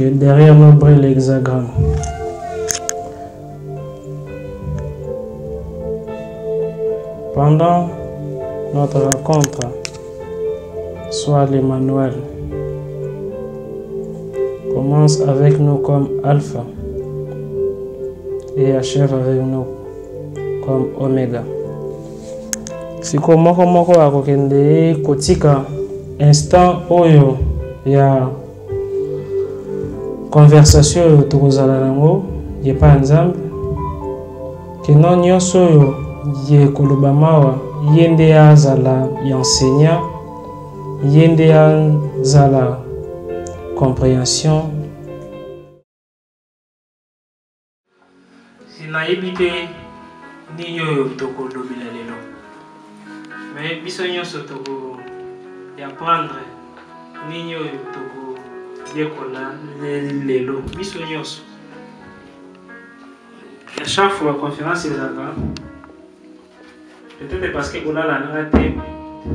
que derrière nous brille l'hexagramme. Pendant notre rencontre, soit l'Emmanuel commence avec nous comme alpha et achève avec nous comme oméga. Si moko moko akokende kotika instant oyo ya conversation oyo tokozala nango ye pa nzambe kino nyonso oyo ye koloba mawa yende azala enseignant yende azala compréhension. Sinayebi te nini oyo tokolobela lelo, mais biso nyonso toko apprendre nini oyo tokoyekola lelo biso nyonso. À chaque fois conférence ezaka peut-être parce que kolala nanga te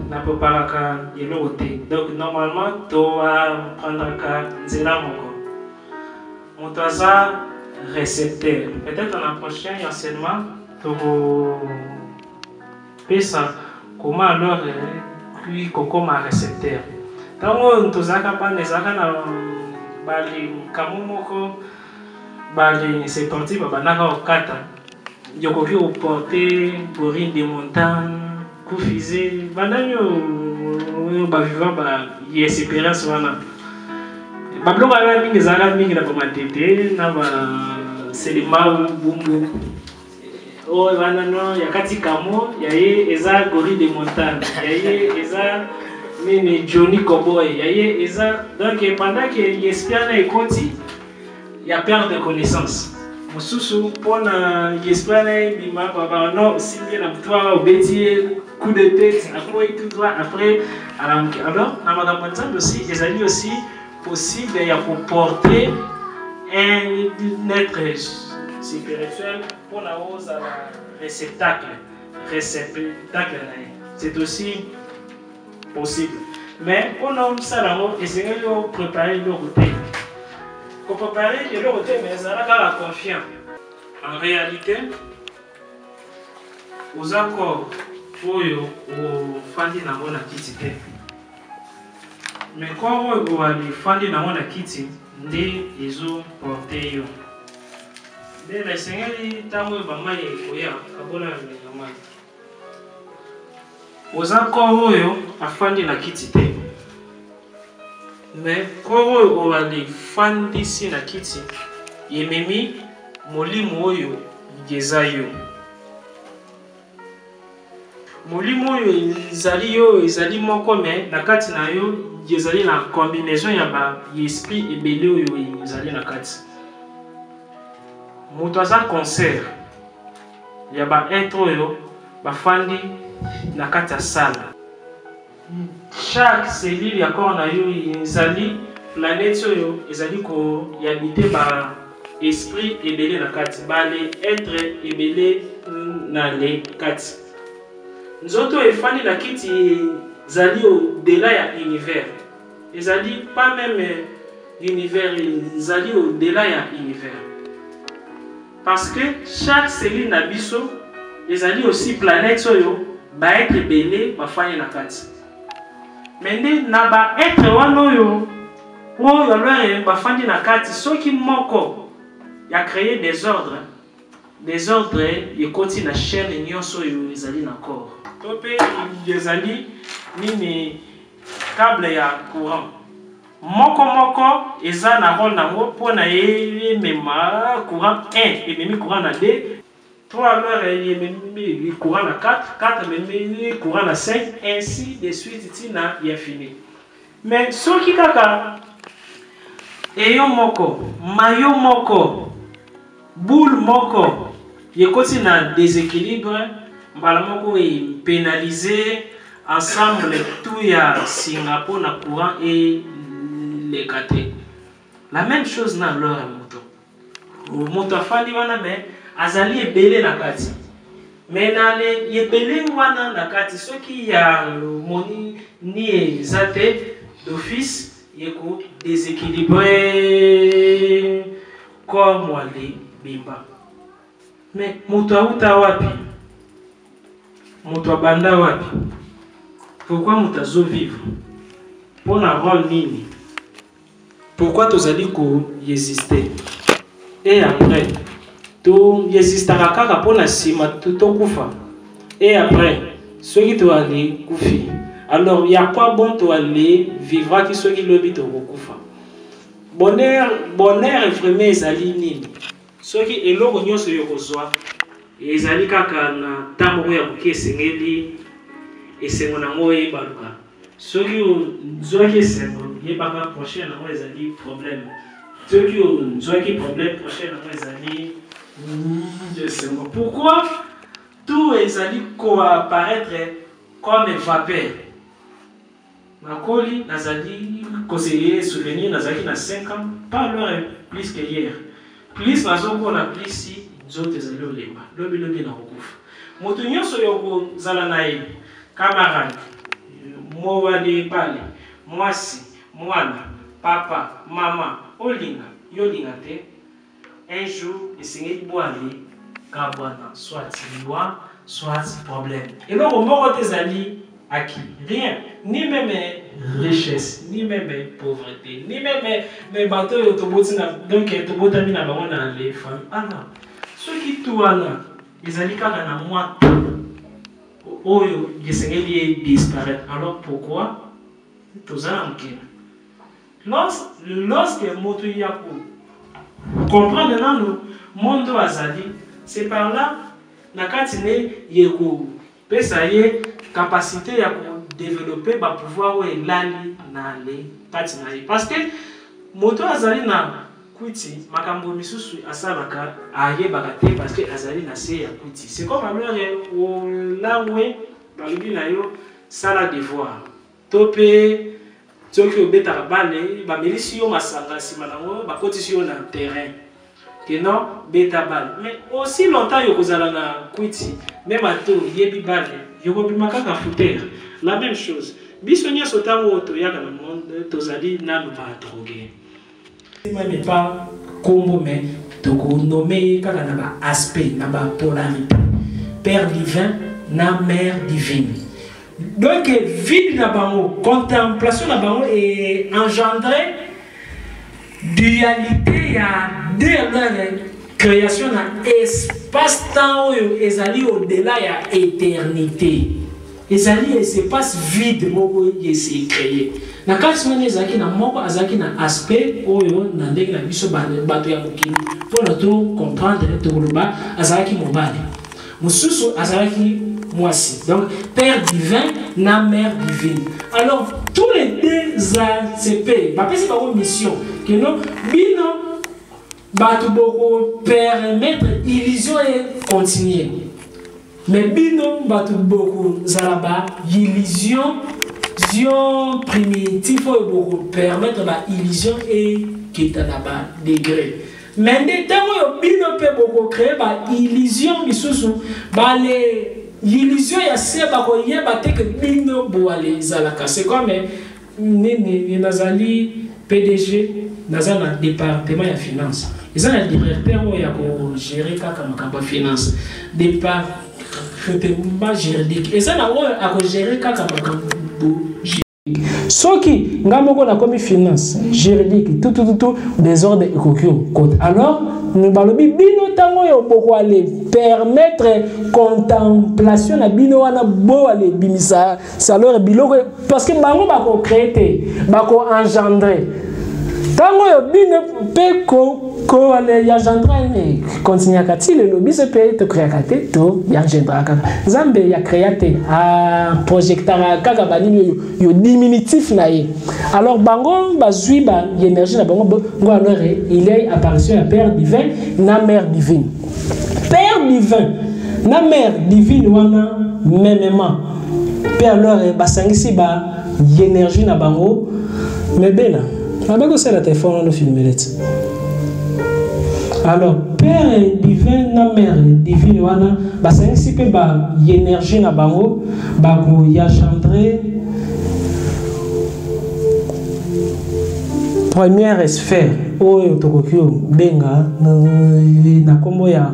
na preparaka eloko te, donc normalement to apprendre ka nzela moko moto aza récepteur. Peut-être dans la prochaine enseignement toko pesa comment alors lui comme un récepteur. Tango tozaka pa nezaka na bali kamomoko bali c'est parti babanaka okata yokoki oporter gorille des montagnes kufize bananyo baviva ba espérance wana babloko ala mingi zala mingi na bamatete na ba selima bumbu o banano yakati kamo yaye eza gorille des montagnes yaye eza mini Johnny Cowboy yaye eza. Donc pendant que l'esprit na ekoti ya perte de connaissance mususu pona l'esprit na bima baba non simbi na mtwa obeti coup de tête après tout droit après alors na madame aussi ezali aussi possible ya comporter un être spirituel pour la rose à la réceptacle c'est aussi possible. Mais on a ça là-haut et c'est de préparer le côté. Pour préparer le côté, mais ça a la confiance. En réalité, aux accords, au fandi na mona kitite. Mais quand on va les fandi na mona kiti, ndé ils ont porté yo. Dès le Seigneur il t'a envoyé maman et koya, abona le maman. Aux accords afandi na kiti te, mais koro obali fandi si na kiti yememi molimo oyo geza yo. Molimo oyo ezali yo ezali moko mais na kati na yo ezali na combinaison ya ba esprit ebele oyo ezali na kati. Moto aza concert ya ba être oyo bafandi na kati ya sala. Chaque cellule ya corps na yo ezali planète oyo ezali ko yabite ba esprit ebele na kati ba le être ebele na le kati. Nzoto efandi na kiti ezali au-delà ya univers. Ezali pas même univers, ezali au-delà ya univers. Parce que chaque cellule na biso ezali aussi planète oyo ba être belé ba fanya na kati. Mais na ba être wana oyo oyo alors ba fanya na kati soki moko ya créer des ordres ekoti na chaîne nyonso oyo ezali na corps. To pe ezali nini câble ya courant. Moko eza na rôle nango pona mema courant 1 et memi courant na 2. 3 alors il courant à 4, 4 il courant à 5, ainsi de suite, tina y a fini. Mais ce qui kaka, eyo moko, mayo moko, boule moko, y a déséquilibre, mbalamoko est pénalisé, ensemble tout y a Singapour na courant et les KT. La même chose na leur moto. Moto afandi wana mais azali ebele na kati. Mais na le ebele wana na kati soki ya moni ni ezate d'office yeko déséquilibré comme wale bimba. Mais moto auta wapi? Moto abanda wapi? Pourquoi moto azo vivre? Pour na rôle nini? Pourquoi tozali ko exister? Et après, tu existera kaka pour na sima to kufa. Et après, ceux qui te aller kufi. Alors, il y a quoi bon to aller vivre qui ceux qui le bito kufa. Bonheur effrémé ezali nini? Ceux qui eloko nyonso yokozwa ezali kaka na tambo ya bukesengeli esengo na ngoye baluka. Ceux qui ont qui esengo yebaka prochain na ngoye ezali problème. Ceux qui ont problème prochain na ngoye ezali esengo. Pourquoi tout ezali apparaître comme vapeur? Nakoli nazali conseiller souvenir nazali na 5 ans, pas l'heure plus que hier. Plus nazoko na plus si nzote ezali olemba. Lobi na kokufa. Moto nyonso yoko zala na ye camarade mowali pale mwasi mwana papa mama olinga yolinga te un jour esengeli boali kabwana soit loi soit problème. Et donc au moko tezali acquis rien, ni même richesse, ni même pauvreté, ni même bateau autobotina donc autobotami na bango na les femmes. Ah non, ceux qui touana ezali kaka na moi oyo yesengeli disparaître. Alors pourquoi tozala mkena? Lorsque moto yako comprendre dans le monde azali, c'est par là na katine yeko pesa ye capacité ya développer ba pouvoir ou elali na le katina ye. Parce que moto azali na kuti makambo misusu asalaka ayebaka te parce que azali na se ya kuti. C'est comme alors au lawe balobi na yo sala devoir topé soki obetaka bale bamelisi yo masanga nsima nango bakotisi yo na terrain que non beta bale. Mais aussi longtemps yokozala na kwiti même bato yebi bale yokobima kaka fouter. La même chose biso nyonso ntango toyaka na monde tozali nano badrogué. Même pas kombo mais tokonomme kaka na ba aspect na ba polarité père divin na mère divine. Donc vide na bango contemplation na bango est engendré dualité ya de leur création na espace-temps ezali au-delà ya éternité. Ezali espace vide moko yesi créé. Na kati mene ezaki na moko azaki na aspect oyo na ndenge na biso bato ya mokili pour to comprendre to loba azaki mobali. Mususu azaki moisi. Donc père divin na mère divine. Alors tous les deux ACP, bah c'est pas une mission que non bino bato boko permettre illusion et continuer. Mais bino bato boko zalaba illusion primitive pour permettre la illusion et qui est à bas degré. Mais des temps où bino peut beaucoup créer ba illusion misusu ba l'illusion ya se ba ko yeba te que bino bo aller zalaka. C'est comme ni nazali PDG nazana département ya finance. Ils ont un directeur où ya ko gérer kaka makambo finance. Départ juridique. Et ça n'a pas à gérer kaka makambo soki ngamoko na komi finance juridique tout désordre ekokio code. Alors nous balobi bino tango yo boko aller permettre contemplation na bino wana bo aller bimisa alors biloko parce que bango bako créer bako engendrer tango yo bino pe ko aller ya engendrer ne continue akati le lobby se pe to créer akate to ya engendrer akaka zambe ya créateur a projecteur kaka banini yo diminutif na ye. Alors bango bazui ba énergie na bango ngo alors il est apparition ya père divin na mère divine. Père divin na mère divine wana mêmement pe alors basangisi ba énergie na bango mais bena abako c'est la téléphone no filmelette. Alors père divin na mère divine wana basangisi pe ba énergie na bango bako ya chandrer première sphère oyo tokokio benga na kombo ya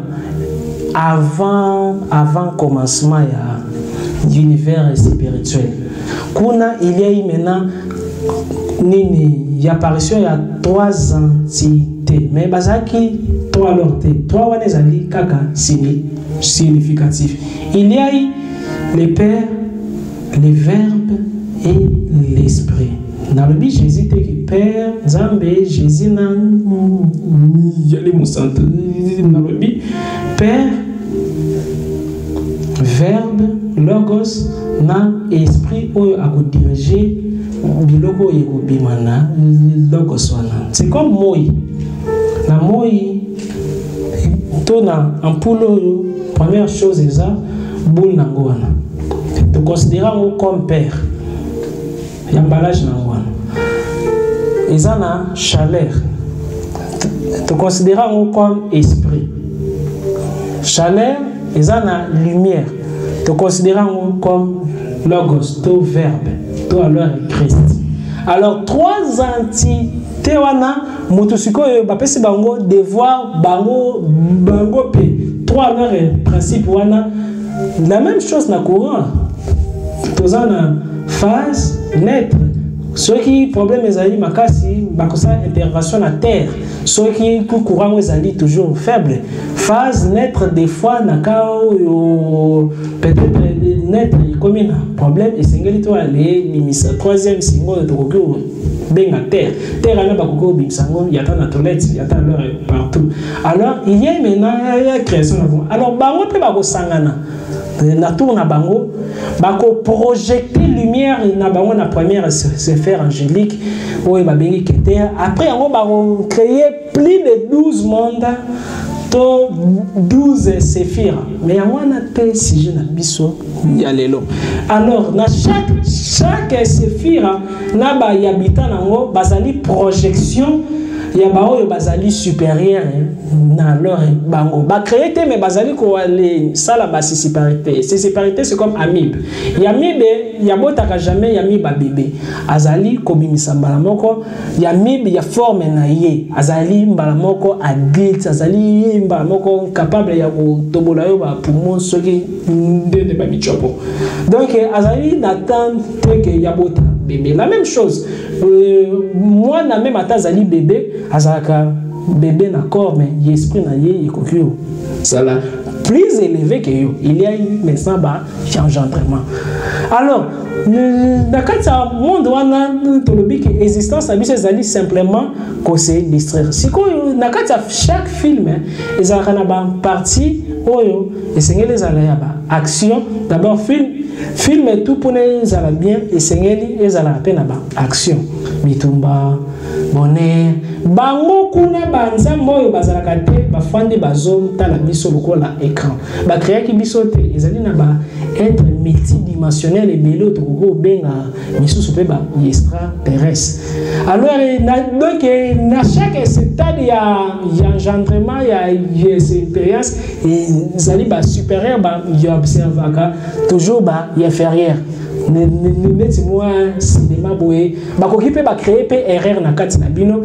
avant commencement ya l'univers spirituel. Kuna il y a eu maintenant nini apparition il y a 3 entités mais bazaki 3 lorté 3 wana ezali kaka significatif. Il y a eu le Père, le Verbe et l'Esprit. Dans le but Jésus était que Père, Zambé, Jésus n'a yali musante dans le but Père, Verbe, Logos na Esprit oyo a diriger biloko yeko bimana Logos wana. C'est comme moi. Na moi to na ampoule oyo première chose eza boule nango wana. Te considérons comme Père. L'emballage nangoana. Ils ont la chaleur. Te considérons comme esprit. Chaleur, ils ont la lumière. Te considérons comme logos, tout verbe, tout alors Christ. Alors 3 entités wana mutusiko bapesi bango devoir bango pe 3 alors principe wana la même chose na courant. Tous en phase naître. Ceux qui problème ezali makasi bakosa intervention na terre. Ceux qui courant ezali toujours faible. Phase naître des fois na kao peut-être naître comme un problème et singeli to aller limisa 3e single de tokoko benga terre. Terre ana bakoko bimsango yata na toilette yata leur partout. Alors il y a maintenant création. Alors bango pe bakosangana. Na tour na bango bako projeter lumière na bango na première sphère angélique oyo babengi keter. Après yango bako créer plus de 12 mondes to 12 séphires mais yango na te sujet na biso ya lelo. Alors na chaque séphire na ba habitant nango bazali projection ya ba oyo bazali supérieur na leur bango ba créé mais bazali ko aller sala ba séparité. Ces séparités c'est comme amibe. Ya mibe ya botaka jamais ya miba bébé azali ko bimisa mbala moko ya mibe ya forme na ye azali mbala moko adulte azali mbala moko capable ya ko tobola yo ba poumon soki ndende ba michopo. Donc azali n'attend que ya bota bébé la même chose. Moi na même atazali bébé azaka bébé na corps mais l'esprit na ye ekokio sala plus élevé que yo. Il y a maintenant ba engendrement. Alors na kata monde wana to lobi que existence a biso ezali simplement ko se distraire. Siko na kata chaque film ezalaka na ba partie oyo esengeli ezala ya ba action. D'abord film et tout pour les ala bien et sengeli ezala pe na ba action. Bitumba bonheur bango kuna banza moyo bazalaka te bafandi bazo tala biso lokola écran ba créer ki biso te ezali na ba être multidimensionnel et belo to ko benga misusu pe ba extraterrestre. Alors donc na chaque stade ya engendrement ya expérience ezali ba supérieur ba ya observaka toujours ba inférieur. Moi cinéma boé bakoki pe ba créer pe erreur na kati na bino.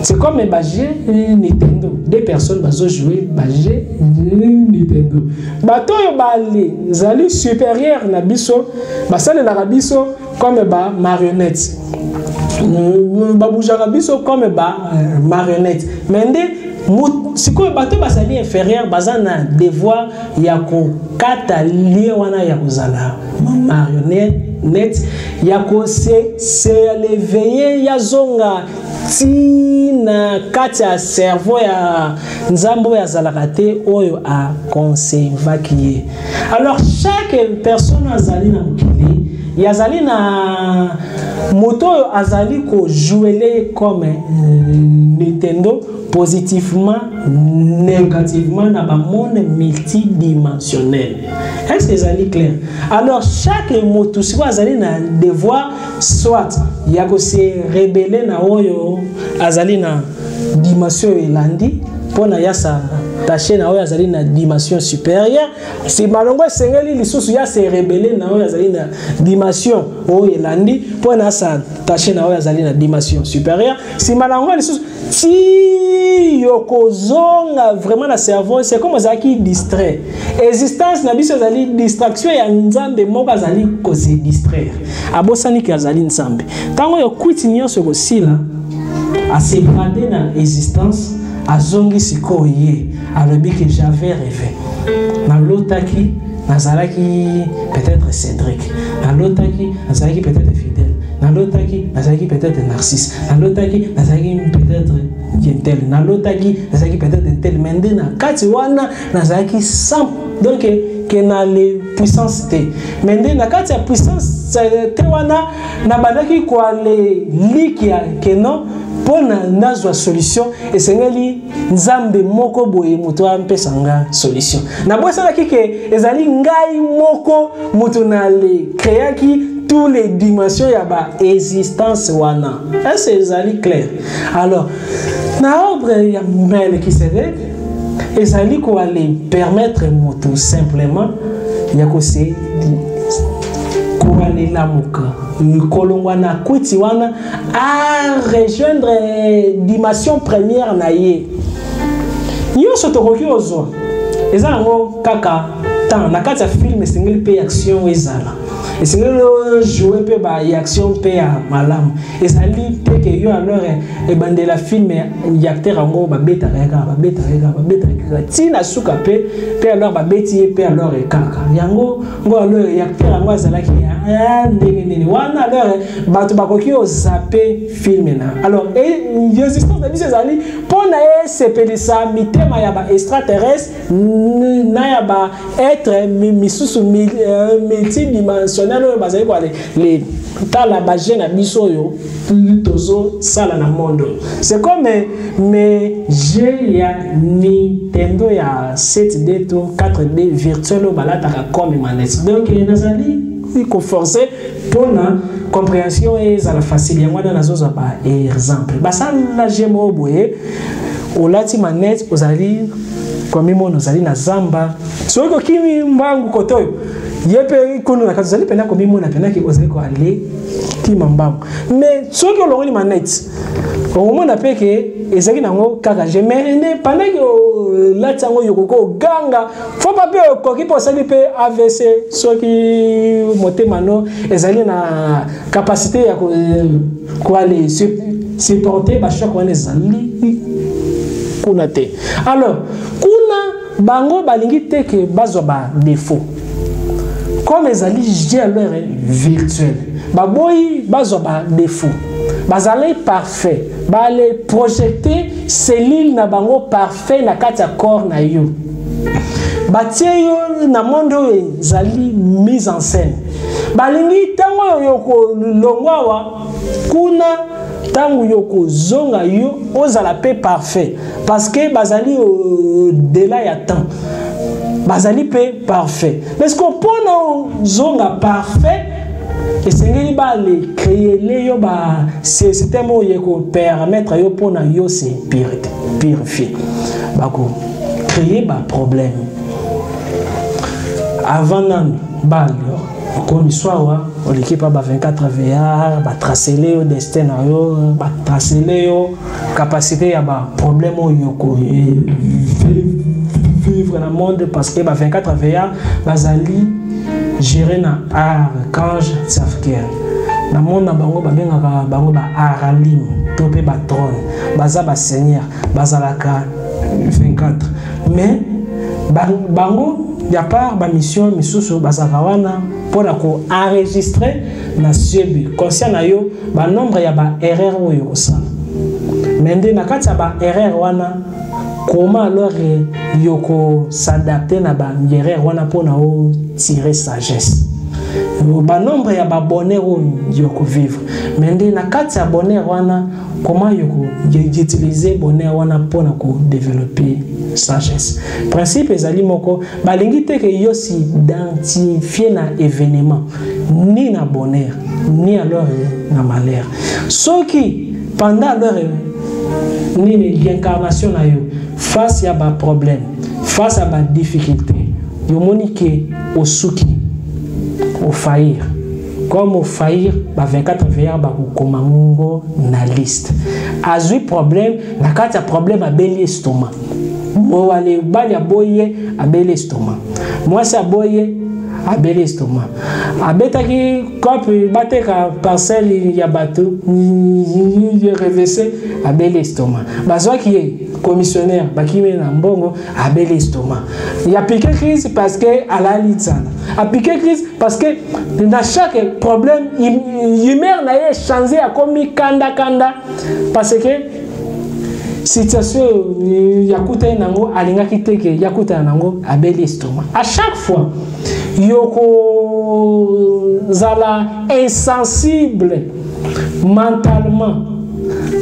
C'est comme un jeu Nintendo. Des personnes bazo jouer jeu Nintendo. Bato yo bali zali supérieur na biso basale na biso comme ba marionnette. Ba boujaka biso comme ba marionnette. Mende siko bato basali inférieur bazana devoir ya ko kata lie wana ya kozala marionnette ya ko se l'éveiller ya zonga tina kata cerveau ya nzambo ya zalakate oyo a conservaki. Alors chaque personne azali na mokili yazali na moto azali ko jouer comme Nintendo positivement, négativement dans un monde multidimensionnel. Est-ce que c'est clair? Alors chaque moto si vous avez un devoir soit il y a que se rebeller na oyo azali na dimension elandi pour na yasa taché na oyo azali na dimension supérieure si malongo sengeli lisusu ya se rebeller na oyo azali na dimension oyo elandi po na sa taché na oyo azali na dimension supérieure si malongo lisusu si yokozonga vraiment na cerveau c'est comme azaki distrait existence na biso azali distraction ya nzambe moko azali ko se distraire abosani ki azali nzambe tango yo kwiti nyonso ko sila a se brader na existence azongi siko ye alobi que j'avais rêvé na lotaki nazalaki peut-être Cédric na lotaki nazalaki peut-être Fidèle na lotaki nazalaki peut-être Narcisse na lotaki nazalaki peut-être Yentel na lotaki nazalaki peut-être tel mende na kati wana nazalaki sans donc que na les puissances te mende na kati ya puissance te wana na bandaki kwa le likia que non pona nazwa solution esengeli nzambe moko boye muto ampesa nga solution na bosala kike ezali ngai moko muto na le créaki tous les dimensions ya ba existence wana est-ce ezali clair alors na ordre ya Melkisedek ezali ko aller permettre muto simplement ya ko se aller la muka kolongwana kuti wana a rejoindre dimension première na ye nyonso tokoki ozwa eza yango kaka tant na kati ya film esengeli mpe action ezala esengeli jouer mpe ba action mpe ya malamu ezali te ke yo alors ebandela film ya acteur yango babetaka tina suka mpe alors babeti ye mpe alors kaka yango ngo alors acteur yango azalaki ndenge nini wana alors bato bakoki ozape film na alors existence na biso ezali mpona esepelisa mitema ya ba extraterrestre na ya ba être misusu multidimensionnel oyo bazali kwa les tala baje na biso oyo tozo sala na monde c'est comme mais j'ai ya Nintendo ya 7D to 4D virtuel balataka comme manette donc nazali il forcer pour la compréhension et ça la facile yango na nazo ba exemple basa la jemo boye olati manette ozali kwa mimo nozali na zamba soko kimi mbangu kotoyo yepe kono na kazali pena ko mimo na pena ki ozali ko aller kima mbangu mais soko olongoli manette au moment peke ezaki nango kaka je mene pendant que lati yango yokoko ganga faut pas pe koki po sali pe AVC soki motema no ezali na capacité ya ko aller supporter ba choc wana ezali kuna te alors kuna bango balingi te ke bazwa ba défaut comme ezali j'ai alors virtuel baboyi bazwa ba défaut bazali parfait bale projeter cellule na bango parfait na kati ya corps na yo batie yo na monde ezali mise en scène balingi tango yoko longwawa kuna tango yoko zonga yo ozala pe parfait parce que bazali au-delà ya temps bazali pe parfait parce que pona zonga parfait esengeli ba le créer le yo ba système oyo ko permettre yo pona yo se purifier ba ko créer ba problème avant nan ba yo ko miswawa on l'équipe ba 24 VR ba tracer le destin na yo ba tracer le yo capacité ya ba problème oyo ko vivre dans le monde parce que ba 24 VR bazali gérer na archange Safkiel na monde na bango babengaka bango ba aralim to pe ba trône baza ba seigneur bazalaka 24 mais bango ya part ba mission misusu bazaka wana pona ko enregistrer na sebi conscient na yo ba nombre ya ba erreur oyo osala mende na kati ya ba erreur wana comment alors yoko s'adapter na ba erreur wana pona o tirer sagesse ba nombre ya ba bonheur yoko vivre mende na kati ya bonheur wana comment yoko utiliser bonheur wana pona ko développer sagesse principe ezali moko balingi te ke yo si identifier na événement ni na bonheur ni alors na malheur soki pendant leur ni l'incarnation na yo face à ba problème face à ma difficulté, il y a au souki, au faillir. Comme au faillir, 24 veillants bakukomango na liste. Azui problème, na kati ya problème à bel estomac. Moi aller bali aboye à bel estomac. Moi c'est aboye à bel estomac. Abetaki comme bateka parcelle ya bateau, revêché à bel estomac. Bazwa qui est commissionnaire, bakime na mbongo à bel estomac. Il a piqué crise parce que à la litzana. A piqué crise parce que dans chaque problème, l'humeur n'a changé à comme kanda parce que situation yakuta nango alinga kiteke yakuta nango à bel estomac. À chaque fois, yoko zala insensible mentalement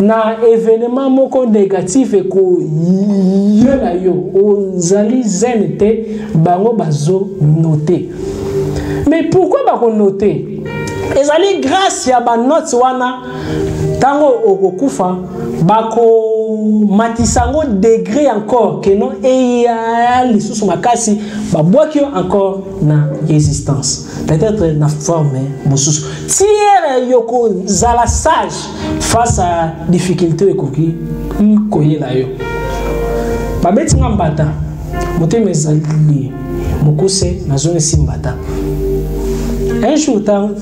na événement moko négatif et ko yola yo ozali zenete bango bazo noter. Mais pourquoi bako noter? Ezali grâce ya ba notes wana tango okokufa bako matisango degré encore que non et ya lisusu makasi babwaki encore na existence peut-être na forme mosusu tiere yoko zala sage face à difficulté ekoki koyela yo babeti ngambata motema ezali mokuse na zone simbata un jour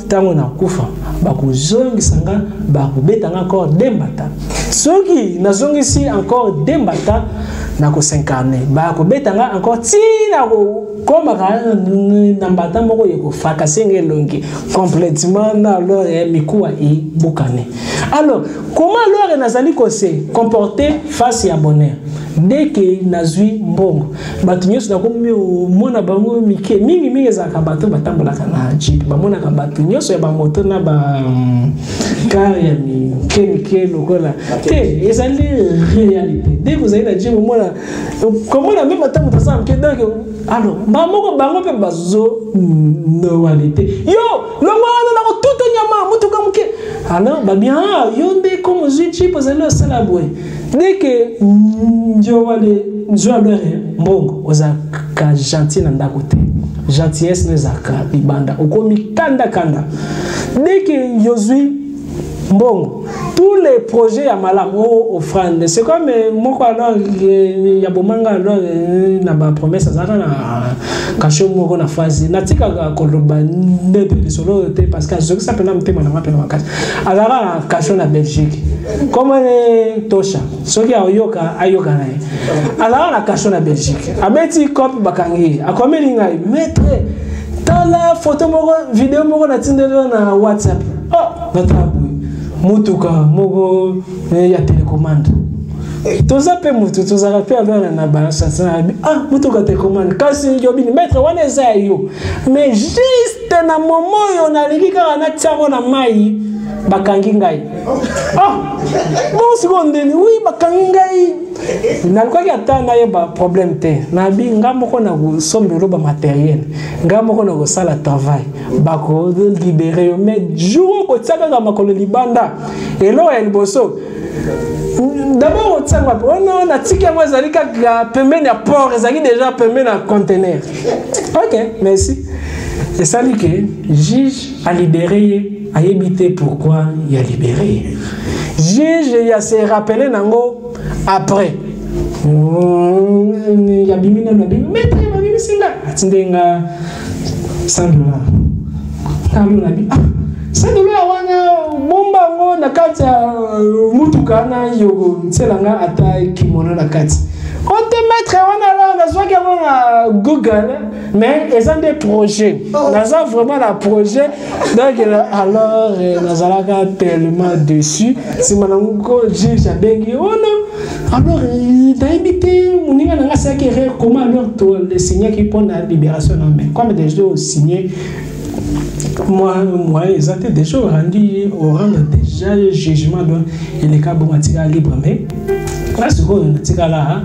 tango na kufa bakozongisanga bakobetanga encore dembata soki nazongisi encore dembata na ko s'incarner bakobetanga encore tina comme na mbata moko yeko fakasenge longi complètement na alors mikuwa et bukane. Alors comment alors nazali ko se comporter face à bonheur dès que nazui mbongo batu nyonso na komi mona bango mike mingi za kabato batambola kana jeep bamona kabato nyonso ya ba moto na ba car ya mike lokola te ezali réalité dès que vous allez na jeep mona comment na même batambo tasa mike donc alors bamoko bango pe bazo no réalité yo longo na ko tout nyama mutuka mike alors ba bien yonde comme jeepozali sala boy dès que Dieu va les jouer mbongo oza ka gentil na ndako te gentillesse nezaka libanda okomi kanda dès que yozui mbongo tous les projets à malam offrande c'est comme moko alors ya bomanga alors na ba promesse za na kasho moko na phase natika koloba ndebe solo te parce que je ça pena mtema na mapena makasi azara kasho na Belgique comme tosha soki ayoka na azara na kasho na Belgique abeti cop bakangi akomeli ngai maître tala photo moko vidéo moko na tindelo na WhatsApp natabu mutuka moko ya télécommande toza pe mutu toza pe alors na balance mutuka télécommande kasi yobini maître wana eza yo mais juste na moment yo na likika na tiamo na mai bakangi ngai bon seconde oui bakangi ngai na kwa ata na yeba problème te na bi ngamoko na ko sombelo ba matériel ngamoko na ko sala travail bako libérer yo mais jour ko tsaka ka makolo libanda elo el boso d'abord on tsaka on na tika moi zalika pembeni ya port ezaki déjà pembeni na conteneur. OK, merci. Et ça dit que juge a libéré a évité pourquoi il a libéré. Juge il a se rappelé nango après. Il a bimi na bimi maître ma bimi singa atindenga $100. Talo na bi $100 wana bomba ngo na kati ya mutuka na yo tselanga ata kimono na kati. On te mettre on a besoin qu'on Google mais ils ont des projets. Nous avons vraiment un projet donc alors nous allons tellement dessus si manango juge abengi oh non alors d'habiter moninga nanga sakere comment alors le signer qui pour la libération non mais comme déjà signé moi ils ont déjà rendu au rang déjà le jugement donc il est cas bon libre mais là ce qu'on a là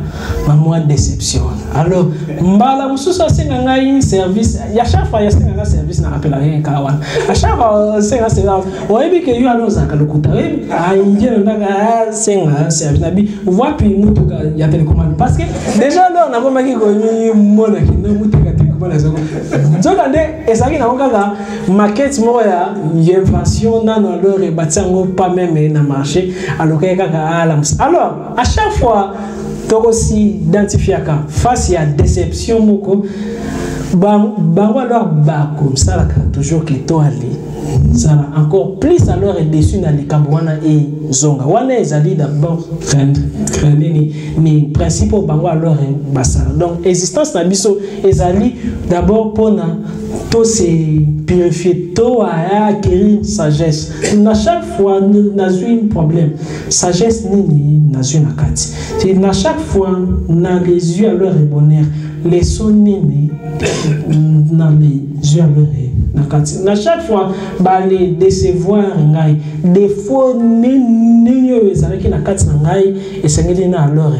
ma moins déception alors mbala mususu asenga ngai service ya chaque fois ya senga service na rappela rien kawan à chaque fois senga service oyebi ke yo alo zaka lokuta oyebi ainje ndaka senga service na bi wapi mutuka ya télécommande parce que déjà là on a remarqué que mona ki no mutuka télécommande zako zoka nde ezaki na okaka maquette mo ya invention na no leur batango pas même na marché alors alors à chaque fois tu aussi identifier face à déception moko bango alors comme ça là toujours que toi aller ça encore plus alors est déçu dans les kabwana et zonga wana ezali d'abord ni principaux bango alors basa donc existence na biso ezali d'abord pona to se purifier to à acquérir sagesse na chaque fois na un problème sagesse nini na une akati c'est na chaque fois na les yeux alors bonheur les sons nini na les yeux alors na chaque fois ba les décevoir ngai défaut nini ezalaki na kati na ngai esengeli na alors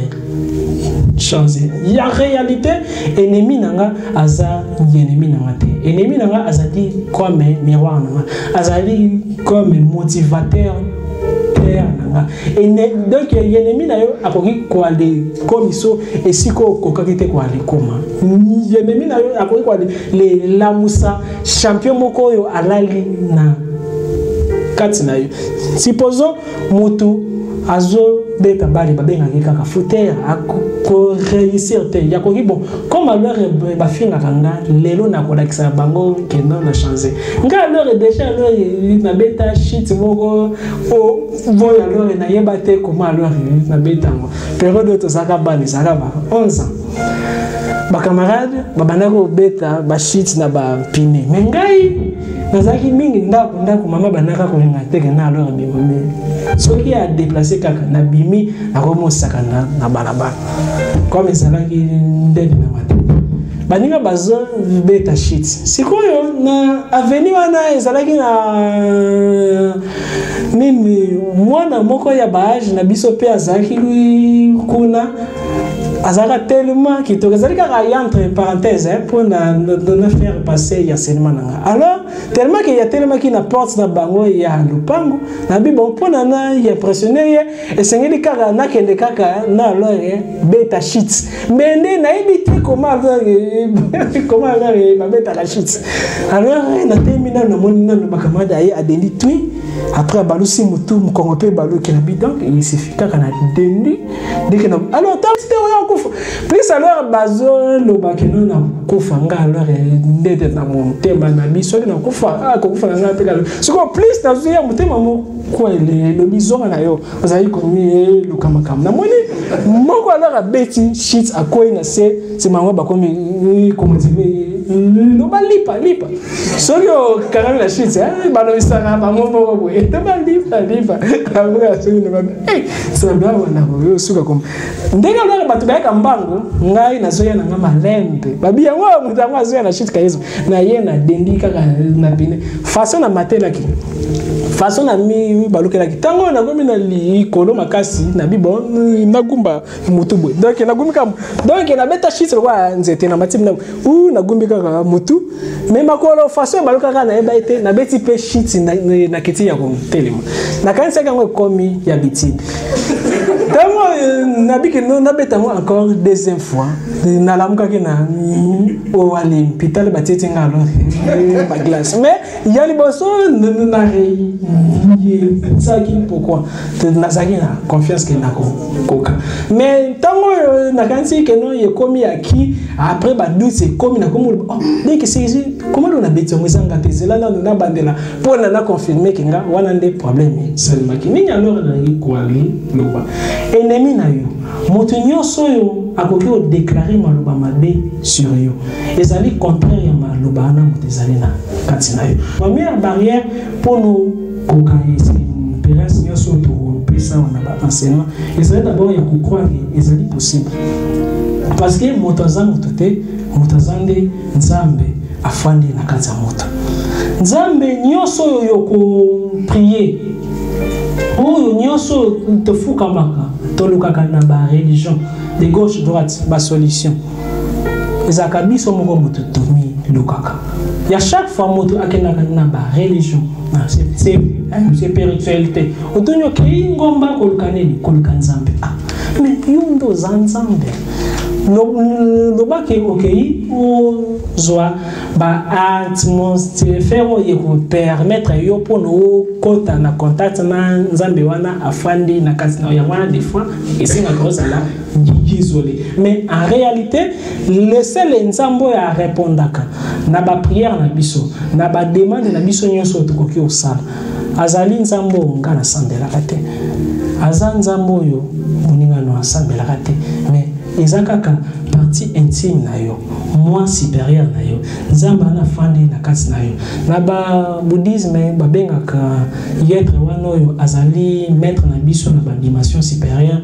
changer il y a réalité ennemi nanga aza ennemi nanga te ennemi nanga azali comme miroir nanga azali comme motivateur nanga et donc ennemi na yo akoki ko aller comme iso esiko kokaki te ko aller comment ennemi na yo akoki ko aller le lamusa champion moko yo alali na kati na yo supposons mutu azo beta bali babenga kaka footer ko réussir te ya ko bon comme alors ba finga kanga lelo na ko dakisa bango kendo na changer nga alors déjà alors na beta shit moko o voy alors na yeba te comment alors na beta ngo période to saka bani saka ba 11 ans ba camarade ba banako beta ba shit na ba pine mengai nazaki mingi ndako mama banaka ko nga te na alors bimame soki a déplacer kaka na bimi akomo sakana na balabala comme ezalaki ndeni na mate baninga bazo beta shit sikoyo na avenue wana ezalaki na nini mwana moko ya baage na biso pe azaki kuna azaka tellement qui te réserve entre parenthèses pour ne faire passer l'enseignement alors tellement qu'il y a tellement qui n'apporte dans bango il y a le pango na bi bon pour na y impressionné et c'est ngeli kaka na kende kaka na alors beta shit mais na ebité comment alors ma beta la shit alors na terminal na monina na bakamada ay adeli tui après balusi mutu mkongope balu kenabi donc il suffit kaka na dendi dès que alors c'était plus alors bazo lo bakeno na kufanga alors ndete na montema na biso na kufa kufa na te kalo siko plus na zuya motema mo ko le bizonga na yo azali komi lo kamakam na moni moko alors beti shit akoi na c'est mango bakomi komotive lo balipa soko kana la shit balo isanga bango moko bo et balipa abura soko na ba ça ba wana ko suka kom ndenge alors batu ba mbango ngai nazoya na ngama lembe babi yango mutango azoya na shit kaizo na ye na dendi kaka na bine façon na matela ki façon na mi balukela ki tango na gomi na likolo makasi na bibo na gumba mutu boy donc na gumbi kam donc na beta shit kwa nzete na matim na na gumbi kaka mutu mais makolo façon balukaka na eba ete na beti pe shit na kiti ya ko telema na kanisa kango komi ya biti tango na biki no na beta mo encore deuxième fois na lamuka ki na o ali pital batiti ngalo ba glace mais yali boso na ça qui pourquoi na zaki na confiance que na koka mais tango na kansi que non ye komi aki après ba doute c'est komi na komo oh dès que c'est comment on a beti mo zanga tezela na bandela pour na confirmer que nga wana ndé problème seulement ki ni alors na ko ali loba ennemi na yo moto nyonso yo akoki o déclarer maloba mabe sur yo ezali contraire ya maloba na moto ezali na kati na yo première barrière pour nous koka expérience nyonso to pesa wana ba enseignement ezali d'abord ya ko croire ezali possible parce que moto zangu tote moto zande nzambe afandi na kati ya moto nzambe nyonso yo ko prier oyo nyonso te fukamaka tolukaka na ba religion de gauche droite ba solution ezaka biso moko moto tomi lukaka ya chaque fois moto akendaka na ba religion c'est spiritualité otonyo ke ngomba kolukaneni kolukanzambe mais yondo zanzambe no baki okei o zoa ba atmosphère ye ko permettre yo pono kota na contact na nzambe wana afandi na kati na ya wana des fois et c'est nga grosse là isolé mais en réalité le seul nzambo ya répondaka na ba prière na biso na ba demande na biso nyonso tukoki osala azali nzambo ngana sambela kate azan nzambo yo moninga no asambela kate mais ezakaka partie intime na yo moi supérieur na yo nzamba na fandi na kati na yo na ba bouddhisme babengaka yetre wana oyo azali maître na biso na ba dimension supérieure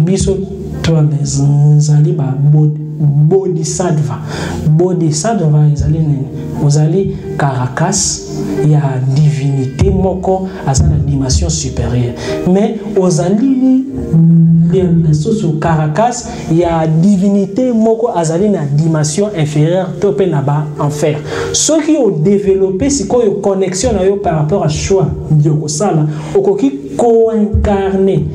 biso toi ezali ba bodhisattva ezali nini ozali caracasse ya divinité moko asa na dimension supérieure mais ozali le soso caracasse ya divinité moko azali na dimension inférieure to pe na ba enfer ceux qui ont développé sikoyo connexion na yo par rapport à choix yo kosala okoki co-incarner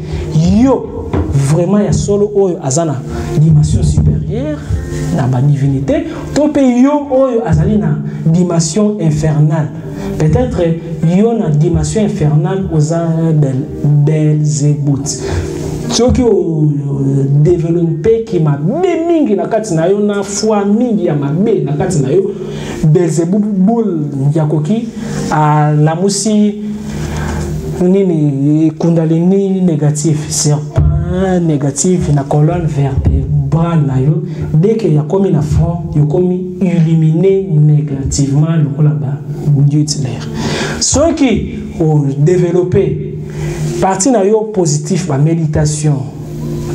yo vraiment ya solo oyo azana dimension supérieure na ba divinité to pe yo oyo azali na dimension infernale peut-être yo na dimension infernale aux Belzébuth soki o développer ki mabe mingi na kati na yo na foi mingi ya mabe na kati na yo Belzébuth yakoki a la musi nini kundalini négatif serpent négatif na colonne vertébrale na yo dès que ya komi na front yo komi illuminé négativement le là-bas Dieu titulaire ceux qui ont développé partie na yo positif ba méditation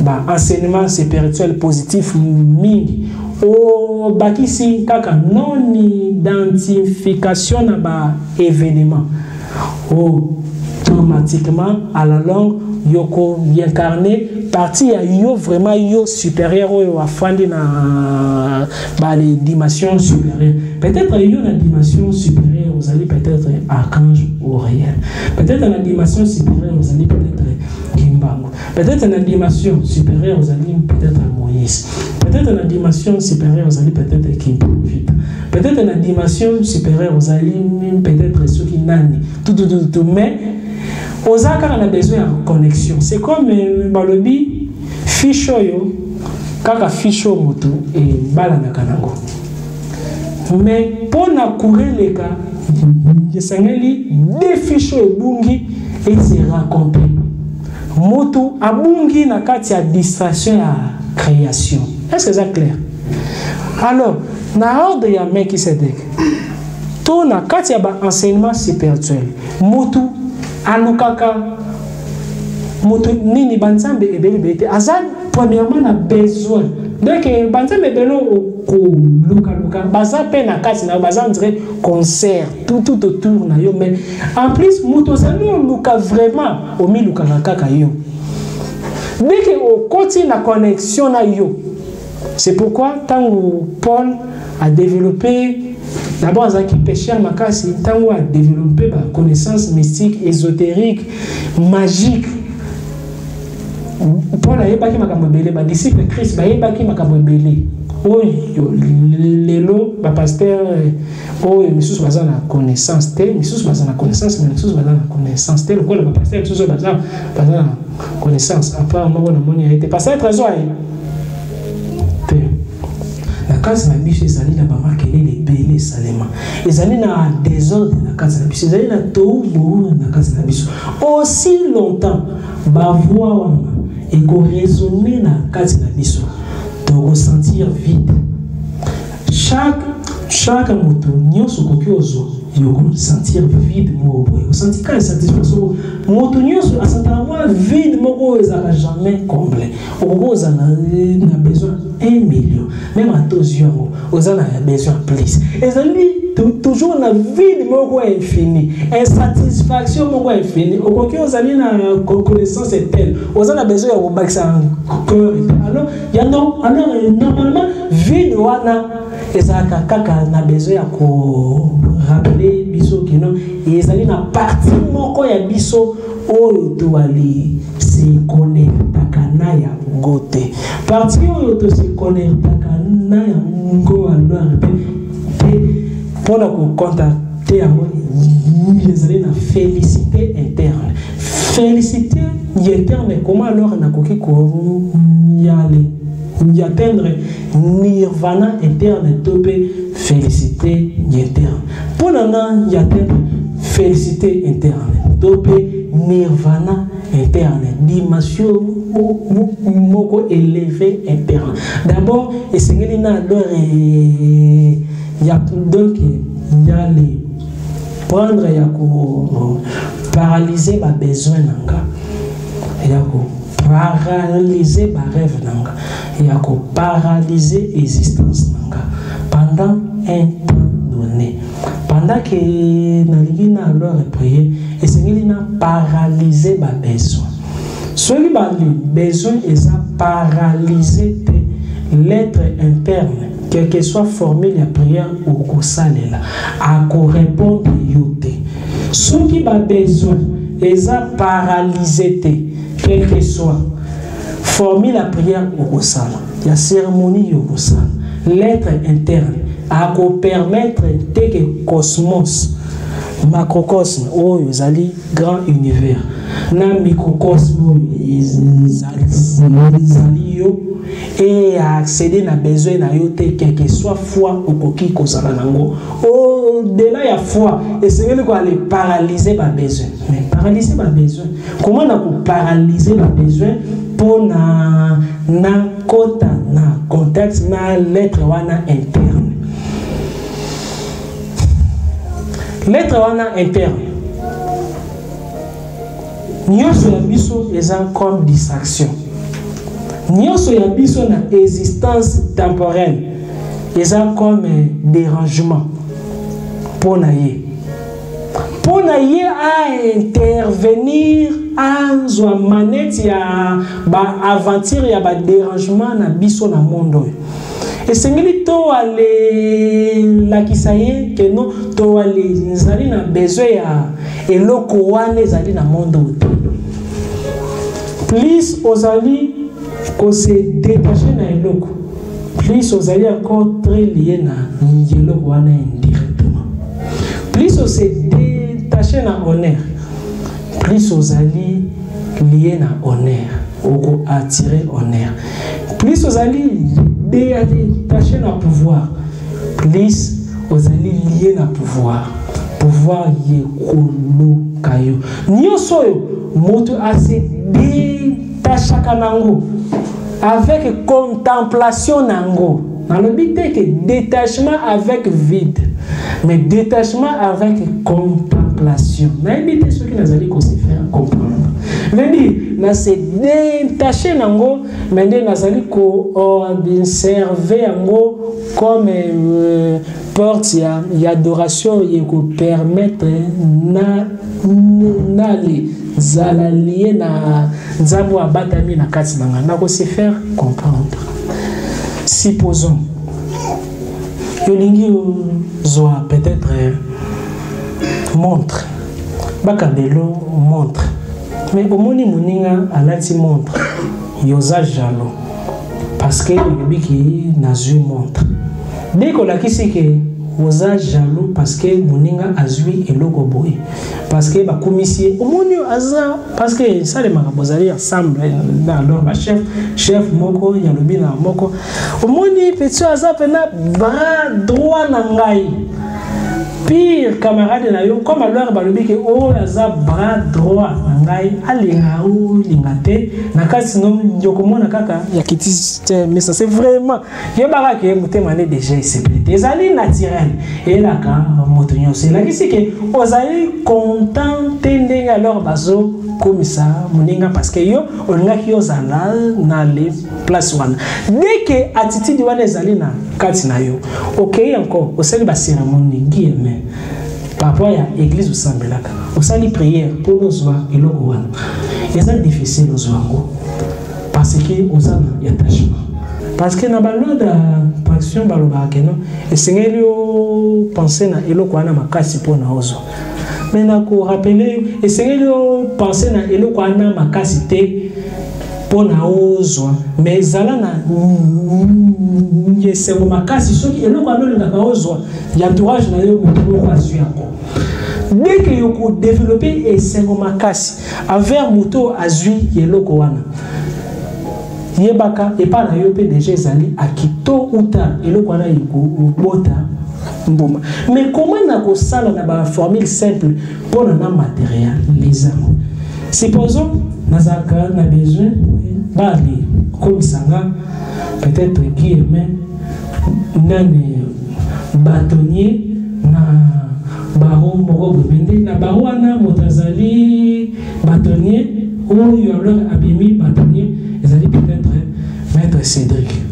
ba enseignement spirituel positif mingi o bakisi kaka non identification na ba événement automatiquement à la longue yoko incarné partie ya yo vraiment yo supérieur yo afandi na ba les dimensions supérieures peut-être yo na dimension supérieure vous allez peut-être archange Uriel peut-être na dimension supérieure vous allez peut-être Kimbangu peut-être na dimension supérieure vous allez peut-être Moïse peut-être na dimension supérieure vous allez peut-être Kimprovite peut-être na dimension supérieure vous allez peut-être ceux qui nani tout mais Ozaka a besoin de connexion. C'est comme balobi ficho yo kaka ficho moto et bala na kanango. Mais pour na courir les cas, yesangeli des ficho bungi et se raconter. Moto abungi na kati ya distraction ya création. Est-ce que c'est clair? Alors, na ordre ya mec qui s'est dit. To na kati ya ba enseignement spirituel. Moto alukaka moto nini banzambe ebeli bete azan premièrement na besoin donc banzambe belo ko luka baza pe na kati na baza dire concert tout autour na yo mais en plus moto zali luka vraiment o mi luka kaka yo dès que o continue la connexion na yo c'est pourquoi tant Paul a développé d'abord, Zaki Pécher Makasi, Tango a développé des connaissances mystiques, ésotériques, magiques. Paul a ébaki makambobele, ba disciple Christ, ba ébaki makambobele. Oh, lelo, ba pasteur, oh, misus baza na connaissance tel, misus baza na connaissance, mais misus baza na connaissance tel. Quoi, le pasteur, misus baza na connaissance. À part moi, on a été pasteur trésor. La case na biche ezali na bama kelele ebele salema ezali na désordre na case na biche ezali na tohu na case na biche aussi longtemps ba voix wana eko résonner na case na biche to ressentir vide chaque moto nyonso koki ozo vous sentir vide, vous sentir quand satisfaction, vous sentir vide, vous n'avez jamais comblé. Vous avez besoin de 1 million. Même à tous yeux, vous avez besoin de plus. Et toujours la vide, vous avez infini. Insatisfaction, vous avez infini. Vous avez une connaissance telle. Vous avez besoin de vous battre encore. Alors, normalement, vide, vous avez besoin de rappeler biso kino ezali na partie moko ya biso oyo to ali se connectaka na ya ngote partie oyo to se connectaka na ya ngo alors pe pona ko contacter yango ezali na félicité interne comment alors na koki ko yale y atteindre nirvana interne topé félicité interne pour nana y atteindre félicité interne topé nirvana interne dimension moko élevé interne d'abord et c'est que na alors y a donc y a les prendre ya ko paralyser ba besoin nanga ya ko paralyser ma rêve nanga et à paralyser l'existence nanga pendant un temps donné pendant que nalina alors prier et c'est qu'il n'a paralysé ma besoin celui qui a besoin est à paralyser l'être interne quelle que soit formule la prière ou kosalela à répondre yote celui qui a besoin est à paralyser quel que soit former la prière au Kosala, la cérémonie au Kosala, l'être interne, à permettre que cosmos, macrocosme, oh, ils allaient grand univers, na microcosme, ils allaient et accéder à besoin na yote quel que soit foi ou koki Kosala nango. Oh, de là il y a foi et c'est que quoi aller paralyser ma besoin. Mais paralyser ma besoin. Comment on peut paralyser ma besoin? Pour na kota na contexte na l'être wana interne. L'être wana interne. Nyonso ya biso eza comme distraction. Nyonso ya biso na existence temporelle eza comme dérangement pour na ye. Pour na ye à intervenir à zwa manette ya ba aventure ya ba dérangement na biso na monde. Et c'est ngeli to ale la kisaye que non to ale nzali na besoin ya eloko wana zali na monde. Plus ozali ko se détacher na eloko. Plus ozali encore très lié na eloko wana indirectement. Plus on se détacher na honneur. Plus aux alliés liés à honneur, ou attirer honneur. Plus aux alliés détachés à pouvoir, plus aux alliés liés à pouvoir. Pouvoir y kolo kayo. Nyosoyo moto assez détaché kanango avec contemplation nango. Dans le but que détachement avec vide, mais détachement avec contemplation. Mais il y a ceux qui nous allaient se faire comprendre. Mais il se détacher nango, mais il nous allait observer nango comme porte y adoration et ko permettre na les zalalier na nzambo abatami na kati nanga na ko se faire comprendre. Supposons yolingi zoa peut-être montre bakabelo montre mais au moni moninga alati montre yoza jalo parce que yobi ki nazu montre dès qu'on a kisi que oza jalo parce que moninga azui eloko boy parce que ba commissaire au moni aza parce que ça les marabozali ensemble dans leur chef moko ya lobi na moko au moni petit aza pena bras droit na ngai pire camarade na yo comme alors balobi ke o aza bras droit ngai alinga ou lingate na kasi no ndokomona kaka ya kitisi mais ça c'est vraiment ye baka ke mutema ne déjà c'est ezali naturel et la ka motonyo c'est la kisi ke ozali content ndenge alors bazo comme ça moninga parce que yo olinga ki ozala na les place wana dès que attitude wana ezali na kati na yo OK encore osali ba cérémonie guillemets par rapport à l'église au Sambelaka, on s'allie prière pour nos soins et le Rwanda. C'est difficile aux soins parce que aux âmes y attachement. Parce que dans la loi de praction balobakeno, et Seigneur penser na elo kwana makasi pour na ozo. Mais na ko rappeler et Seigneur penser na elo kwana makasi te pour na ozo. Mais zala na c'est mon makasi ce qui elo kwana na ozo. Y entourage na yo mutuo azui encore. Dès que vous développez et c'est mon makasi avec mutuo azui yelo kwana. Yebaka et pas na yo pe déjà zali à kito ou tard et le kwana yiko bota mbuma. Mais comment na ko sala na ba formule simple pour na matériel les armes. Supposons nazaka na besoin bali comme ça peut-être qui mais nani bâtonnier na baro moko bende na baro na motazali bâtonnier ou yo alors abimi bâtonnier ezali peut-être maître Cédric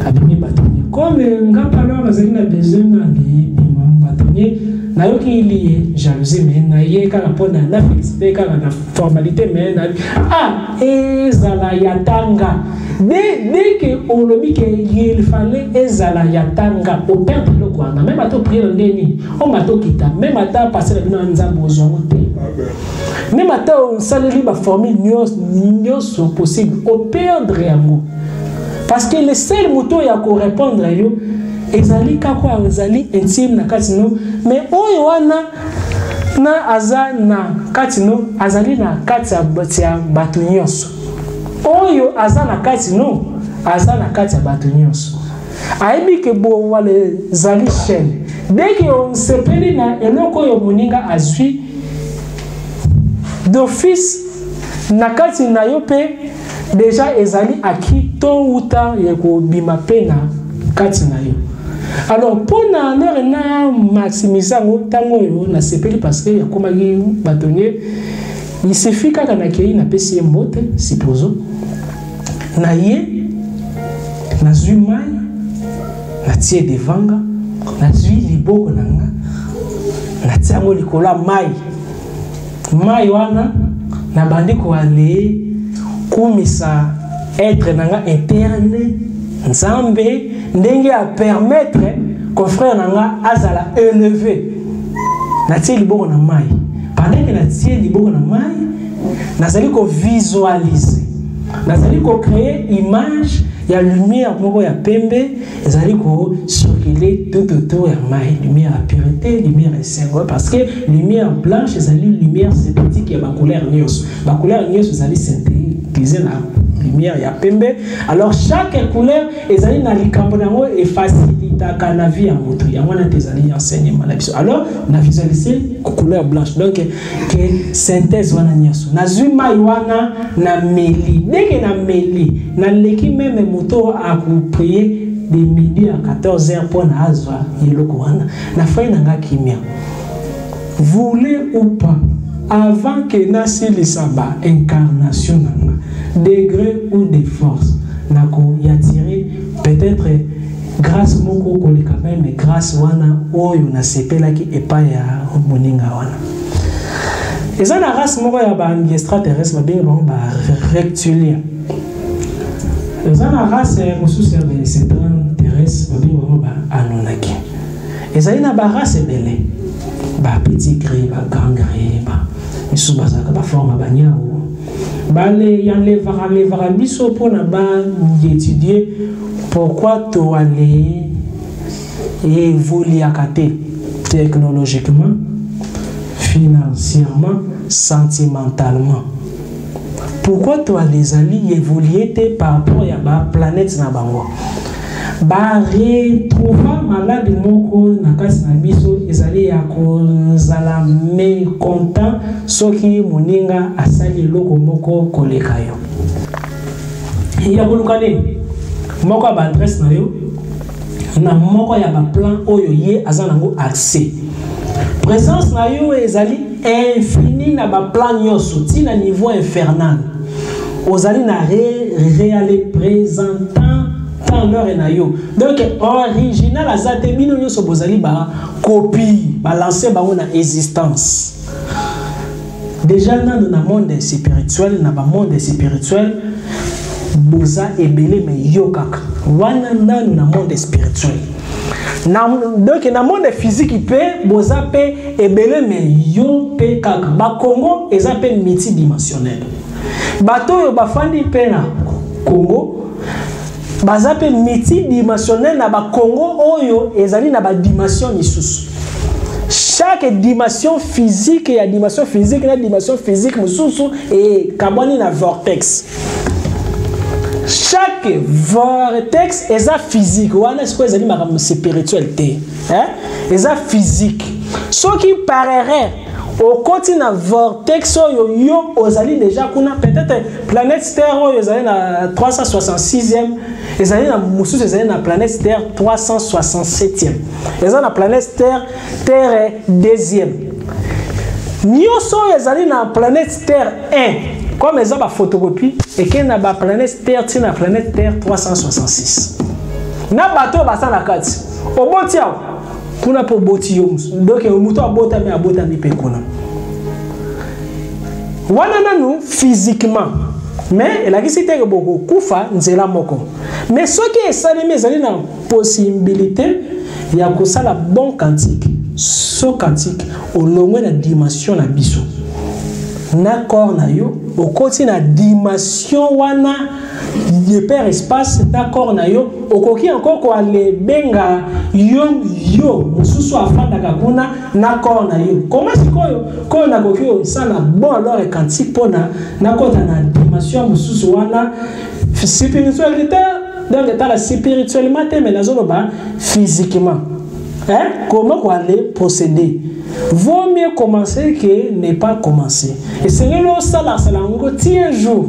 abimi bâtonnier comme ngapa alors ezali na besoin na bima bâtonnier na yo ki lié jalousie mais na ye kaka pona na félicité kaka na formalité mais na ezala yatanga dès que on le dit qu'il fallait ezala yatanga au perdre le quoi même à to prier le neni on m'a to kita même à ta passer la nzambo zongote même à ta on saleli ba formule nyos possible au perdre amour parce que le seul moto ya ko répondre yo ezali kako ezali intime na katino mais oyo wana na aza na katino azali na katia batu nyonso oyo aza na katino aza na katia batu nyonso aibi ke bo wale zali chaîne dès que on sepeli na eloko yo moninga azui d'office na kati na yo pe déjà ezali aki to uta yeko bima pe na kati na yo. Alors pour na maximiser tango yo na sepeli parce que ya komaki bâtonnier il suffit kaka na kei na pesi mbote supposons na ye na zumai na tie devanga na zui liboko nanga na tiango likola mai wana na bandiko ale kumisa être nanga interne nzambe ndenge a permettre que frère nanga azala élevé na tie liboko na mai pendant que na tie liboko na mai nazali ko visualiser nazali ko créer image ya lumière moko ya pembe ezali ko circuler tout autour ya mai lumière à pureté lumière sainte parce que lumière blanche ezali lumière synthétique ya ba couleur nyos ezali synthétisé na lumière ya pembe alors chaque couleur ezali na likambo nango e facilita kana vie ya moto ya mwana tezali enseignement na biso alors na visualiser couleur blanche donc que synthèse wana nyos na zuma wana na meli dès que na meli na leki même moto a prier de midi à 14h pour na azwa yeloko wana na fai na ngakimia voulez ou pas avant que nasi lisaba incarnation nanga degré ou de force nako yatire peut-être grâce moko ko leka même grâce wana oyo na sepela ki epa ya moninga wana ezana race moko ya ba extraterrestre ba benga ba reptilien ezana race mosusu ya ba extraterrestre ba benga ba Anunnaki ezali na ba race belé ba petit gris ba grand gris ba misu bazaka ba forme ba nyao bale yanlevara biso pona ba étudier pourquoi to aller évoluer à côté technologiquement financièrement sentimentalement pourquoi to les alliés évoluer par rapport à la planète na bango ba retrouva malade moko na kasi na biso ezali ya kozala mécontent soki moninga asali eloko moko koleka yo ya koluka nini moko ya baadresse na yo na moko ya baplan oyo ye aza nango accès présence na yo ezali infini na baplan nyonso tina niveau infernal ozali na réale présentant tant l'heure na yo donc original azate bino nyonso bozali ba copie ba lancer ba na existence déjà dans le monde spirituel na ba monde spirituel boza ebele me yo kaka wana nanu na monde spirituel donc na monde physique pe boza pe ebele me yo pe kaka ba Congo eza pe multidimensionnel bato yo bafandi pe na Congo baza pe multidimensionnel na ba Congo oyo ezali na ba dimension misusu chaque dimension physique et dimension physique na dimension physique mususu et kaboni na vortex. Chaque vortex est physique. Wana est-ce que ezali makambo spiritualité, hein? Est physique. Ce qui paraît au continent vortex yo ozali déjà kuna peut-être planète Terre ozali na 366e, ezali na mususu ezali na planète Terre 367e. Ezali na planète Terre deuxième. Nyoso ezali na planète Terre 1. Comme ils ont la photocopie et qu'il y a la planète Terre, la planète Terre 366. Na bateau basa na kati. Au botia, kuna po botio. Donc au muto abota me abota mi pe kuna. Wana nanu physiquement. Mais elle a dit c'était que beaucoup kufa nzela moko. Mais ce qui est salé mais elle a possibilité il y a que ça la bon quantique. Ce quantique au long de la dimension na biso. Na corps na yo au côté na dimension wana hyperespace d'accord na yo okoki encore ko ale benga yo mususu afanda kakuna na corps na yo comment sikoyo ko na kokio ça na bon alors quantique pona na kota na dimension mususu wana spiritualité donc état la spirituellement mais na zone ba physiquement hein comment ko aller procéder. Vaut mieux commencer que ne pas commencer. Et c'est là ça là un jour.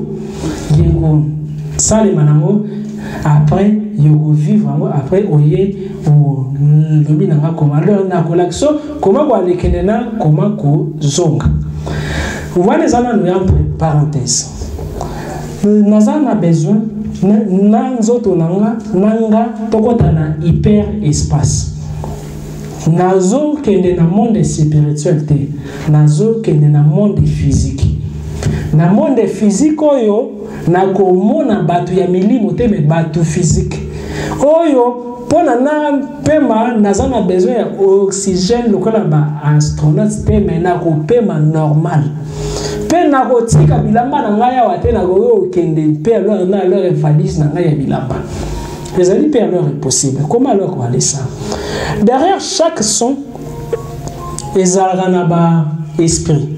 Ça les manango après yo vivre après oye o lobi nanga comment na collection comment ko aller kenena comment ko zonga. Vous voyez les ana nous entre parenthèse. Nous avons besoin na nzoto nanga tokota na hyper espace. Nazo kende na monde spirituel te nazo kende na monde physique na monde physique oyo na komona batu ya milimo te me batu physique oyo pona na pema nazana besoin ya oxygène lokola ba astronaute te me na ko pema normal pe na ko tika bilamba na ngaya wate na ko kende pe alors na leur valise na ngaya bilamba. Les amis per alors est possible. Comment alors on va aller ça? Derrière chaque son, il y a un esprit.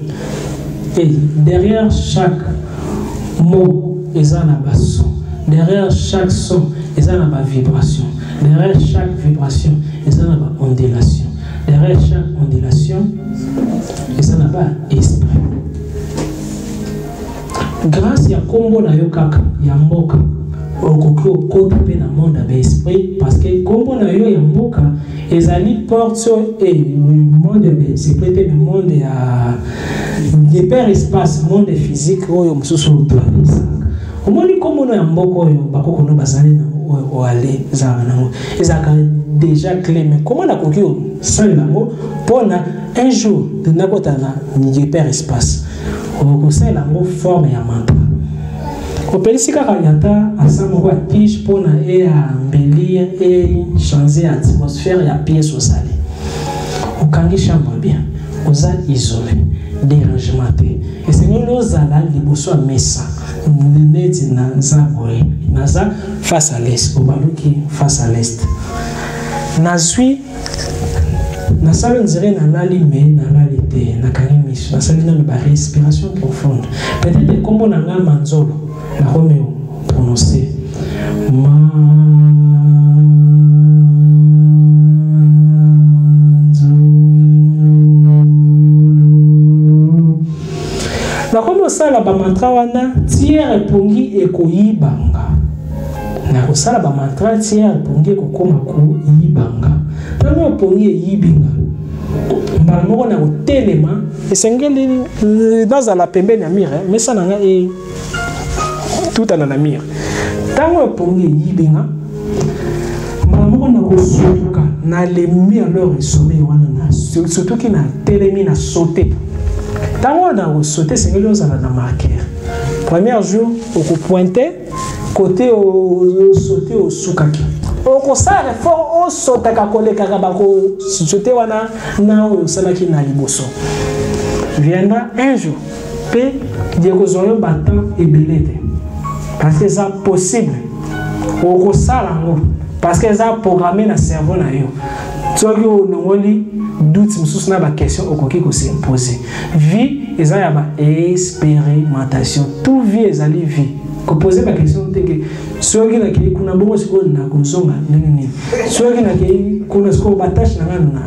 Et derrière chaque mot, il y a un son. Derrière chaque son, il y a une vibration. Derrière chaque vibration, il y a une ondulation. Derrière chaque ondulation, il y a un esprit. Grâce à Kombo na Yokaka, Yamboka, okoko kota pe na monde d'esprit parce que comme on a eu un mboka ezali porte et monde d'esprit te monde ya hyperespace monde physique oyo mususu planisa omoni comme on a un mboka oyo bakoko no bazali na o aller za nango ezaka déjà clé mais comment na kokio sans nango pona un jour de nakota na hyperespace o ça nango forme ya mantra. Kopelisi kaka yata asamo kwa pige pona e embellir et changer l'atmosphère ya pièce au salé. Okangi chambre bien, oza isolé, dérangement te. Et c'est nous ozala liboso mesa. Neti na nzaboe, naza face à l'est, obaluki face à l'est. Nazui na salon dirait na nali mais na nalité, na kanimi, na salina ba respiration profonde. Peut-être comme on a manzolo. La Roméo prononcé ma Bakomi osala ba mantra wana tiers epongi ekoyibanga. Na kosala ba mantra tiers epongi ekokoma koyibanga. Tango epongi eyibinga. Mbala moko na kotelema esengeli nazala pembeni ya mire mais ça nanga e tout ana na mire. Tango epongi eyibinga mbala moko na kosuka na lemi alors sommeil wana na surtout ki na telemi na sauter. Tango na sauter sengeli ozala na marqueur. Premier jour au pointer côté au sauter au sukaki. Au sara fort au sauter ka koleka bako sauter wana na o salaki na liboso. Viendra un jour pe Diego zoyo battant et belete. Parce que ça possible. Au sara ngo parce que ça programmé na cerveau na yo. Soki o nongoli doute mususu na ba question okoki ko s'imposer. Vie ezaya ba expérimentation. Tout vie ezali vie. Ko poser ba question teke soki na ki kuna bongo siko na kozonga nini. Soki na ki kuna siko batache na ngana na.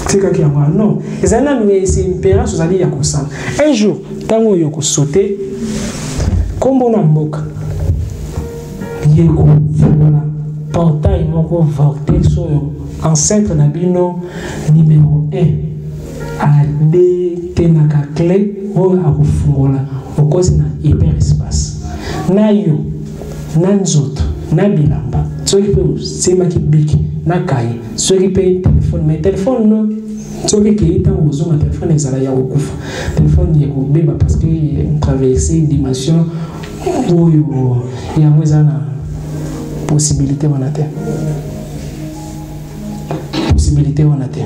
Tika ki yango non. Ezana nous c'est impératif ezali ya kosala. Un jour tango yo ko sauter kombo na mboka. Yeko voilà. Portail moko vortex oyo ancêtre na bino numéro 1 ade tenaka clé oyo akofungola okosi na hyperespace na yo na nzoto na bilamba soki pe semaki biki na kai soki pe téléphone mais téléphone no soki ki tango ozonga téléphone ezala ya kokufa téléphone yeko beba parce que traverser dimension oyo yango ezana possibilité wanate. Possibilité wanate.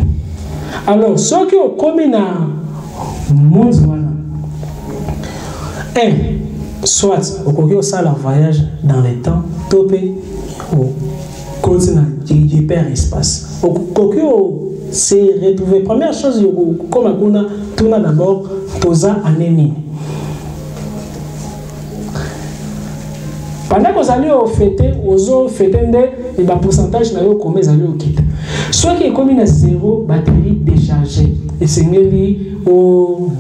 Alors, ce qui est commun à monde, soit au cours ça la voyage dans le temps, topé au continent hyperespace. Au cours c'est retrouver première chose comme on a d'abord toza anémie. Pendant que vous allez au fêter, aux fêter et le pourcentage na yo comme allez au quitte. Soit qui est comme une zéro batterie déchargée et c'est lié aux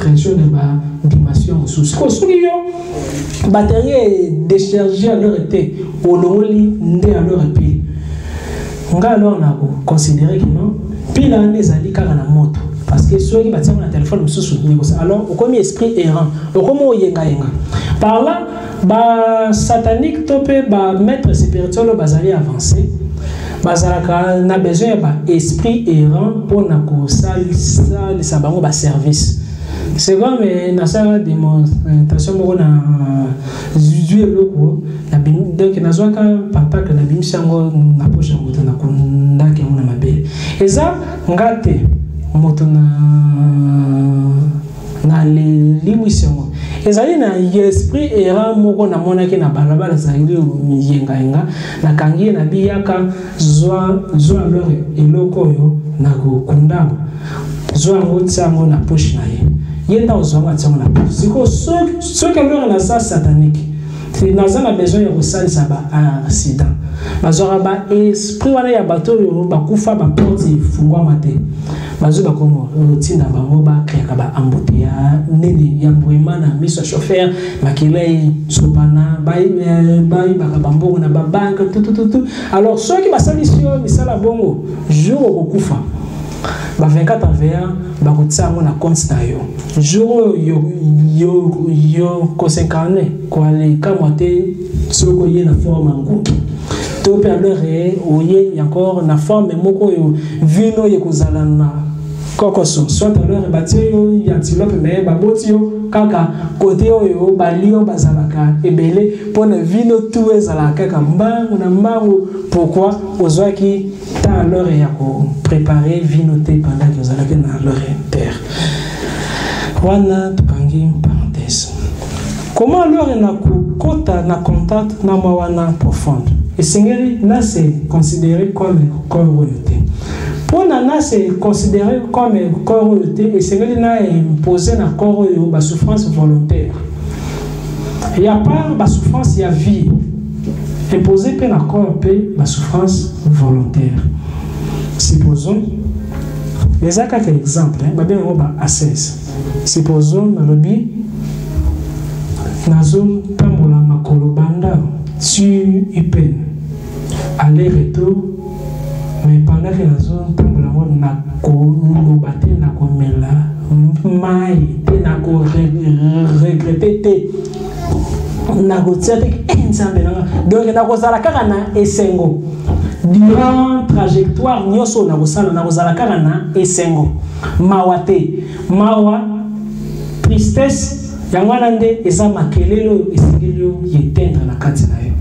régions de ma dimension sous. Soit qui batterie est déchargée à l'heure été au loli ndé à l'heure été. On va alors considérer que non pile les alliés car na moto parce que soit qui batterie na téléphone sous alors au comme esprit errant au comme yenga yenga par là ba satanique topé ba maître spirituel bazali avancé bazalaka na besoin ba esprit errant pour na ko salisa les sabango ba service c'est comme na sala démonstration moko na juju loko na donc na zwaka papa que na bimsango na poche moto na kundake na mabe eza ngate moto na le limuisongo ezali na esprit errant moko na monaki na balabala zali yenga na kangi na biyaka zwa lore eloko yo na kokunda zwa ngotsango na poche na ye yenda ozwa tsango na poche siko ce que lore na ça satanique c'est naza na besoin ya kosalisa ba accident bazora ba esprit wana ya bato yo bakufa ba porte fungwa mate bazuba komo tinda bango ba créer ba embouteillage nini ya mbwimana miso chauffeur makilei sobana bai bakabambo na ba banque tout alors ceux qui basalisio misala bongo jour okufa ba 24 envers ba kotsango na compte na yo jour yo ko 50 ko ale kamote soko ye na forme ngo to pe alors oye encore na forme moko yo vino ye kozala na kokoso soit alors bati yo antilope mais baboti yo kaka côté yo balio bazalaka ebele pona vino tout ezalaka kaka mbangu na mbangu pourquoi ozwaki ta alors ya ko préparer vino te pendant que ozalaka na leur terre wana tukangi parenthèse comment alors na kota na contact na mawana profonde et singeli na c'est considéré comme corps royauté. Pour nana c'est considéré comme corps royauté et singeli na imposé na corps ba souffrance volontaire. Il y a pas ba souffrance il y a vie. Imposé pe na corps pe ba souffrance volontaire. Supposons Mais ça, quelques exemples. Bien, on va à 16. Supposons, dans le lobby, Nazom Tambola Makolo Banda, sur Ipen, aller-retour, mais pendant que Nazom Tambola Nakolo Bate Nakomela, Maï, Nako regretté, Nako Tchatek, donc Nako Zalakarana et Sengo. Durant trajectoire, Nyoso Nako Zalakarana et Sengo. Mawate, Mawa, tristesse. Yanganande eza makelelo esilio yetendre na kati na yo.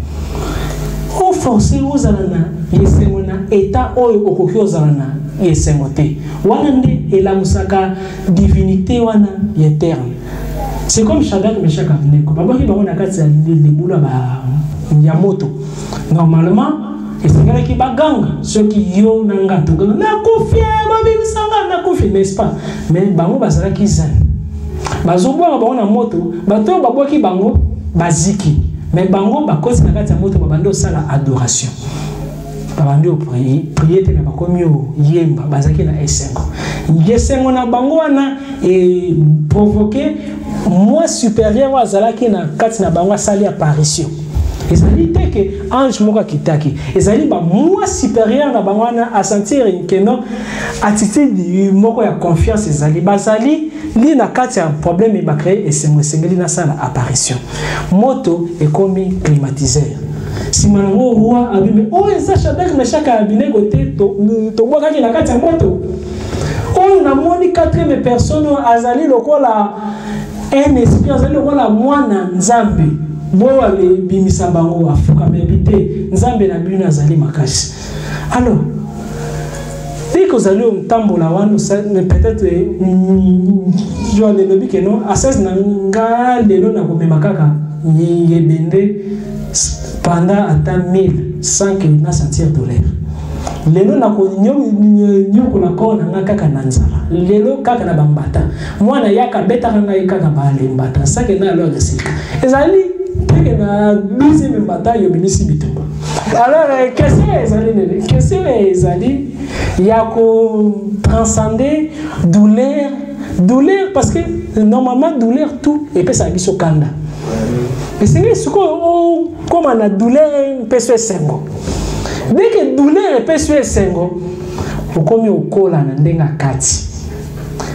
O forcer ozalana yesengo na état oyo okoki ozalana yesengo te. Wanande elamusaka divinité wana yeterne. C'est comme Shadrach, Meshach, Abednego. Babaki bango na kati ya libula ba yamoto. Normalement, esengela ki baganga ceux qui yo nanga to na kofi babisanga na kofi, n'est-ce pas? Mais bango bazala ki zani. Bazobwa ba na moto bato babwaki bango baziki mais bango bakosi na kati ya moto babando sala adoration babando prier te na bakomi yemba bazaki na esengo yesengo na bango wana et provoquer moi supérieur wa zalaki na kati na bango sali apparition ezali te ke ange moko kitaki ezali ba moi supérieur na bango wana a sentir que non attitude moko ya confiance ezali bazali li na kati ya problème ba créer esengo sengeli na sala apparition moto ekomi climatiseur si manango roi abime o eza Shadrach Meshach Abednego te to bokaki na kati ya moto o na moni 4 personnes azali lokola un esprit azali lokola mwana nzambe boa le bimisa bango afuka mebite nzambe na bino azali makasi. Alors dès que vous allez au tambola wana peut-être je le lobby que non à 16 nanga lelo na komema kaka yebende pendant ata 1100 que na sentir douleur lelo na ko nyoko na kona nga kaka nanzala lelo kaka na bambata mwana yaka beta nga kaka bale mbata ça que na alors c'est ezali que na deuxième bataille yo binisi bitumba. Alors qu'est-ce que ezali ya ko transcender douleur parce que normalement douleur tout et puis ça biso kanda et c'est ce qu'on comme on a douleur peso sengo dès que douleur peso sengo okomi okola na ndenga kati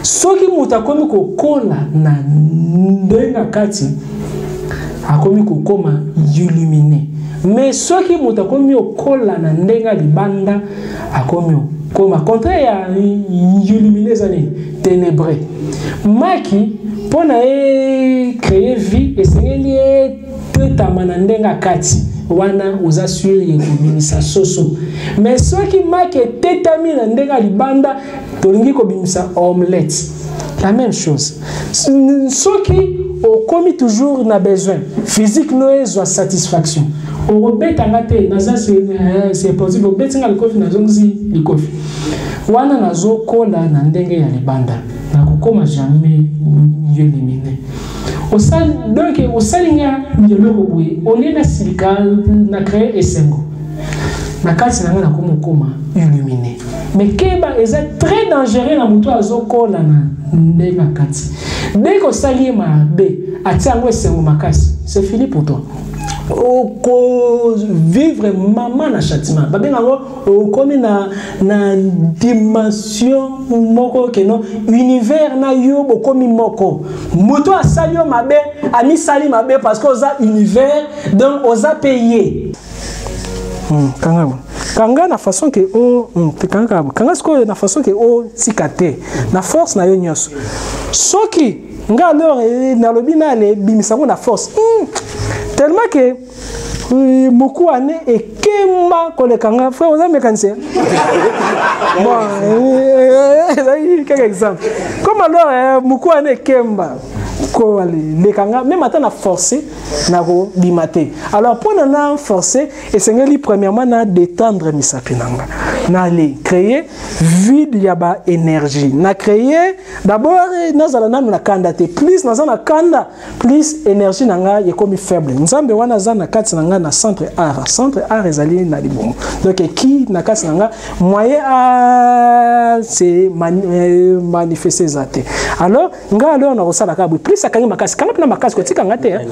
soki muta komi kokola na ndenga kati akomi kokoma illuminé mais ceux qui muta komi okola na ndenga libanda akomi koma contraire ya illuminé zani ténébreux maki pona créer vie et sengeli tetama na ndenga kati wana uza sur yekobimisa soso mais ceux qui maki tetami na ndenga libanda tolingi kobimisa omelette la même chose ceux qui on commet toujours na besoin physique no soit satisfaction on beta ngate naza c'est possible betinga le kofi na zongi le kofi wana nazo kola na ndenge ya libanda na kokoma jamais éliminé donc au salinga nyeloko boye on est na silika na créer esengo na kati na ngana koma illuminé mais keba est très dangereux na muto azokola na ndenga kati dès que sali mabe atiango esengo makasi c'est fini pour toi o vivre maman na châtiment babengango o komi na dimension moko que non univers na yo bokomi moko moto asali yo mabe ami sali mabe parce que oza univers donc oza payé kanga na façon que kanga sko na façon que o sikate na force na yo nyoso soki nga alors na lobi na le bimisango na force tellement que beaucoup ane et kema ko le kanga frère oza mécanicien bon quelques exemples comme alors beaucoup ane kemba les kanga même attend à forcer na ko bimate. Alors pour na forcer et c'est premièrement na détendre misapinanga. Na les créer vide yaba énergie. Na créer d'abord nazala na kanda te plus nazana kanda plus énergie nanga est comme faible. Nzambe wana zana kati nanga na centre art ezali na libomo. Donc qui na kati nanga moyen à c'est manifester zate. Alors nga alors na rosala ka plus akangi makasi kanga na makasi ko tika ngate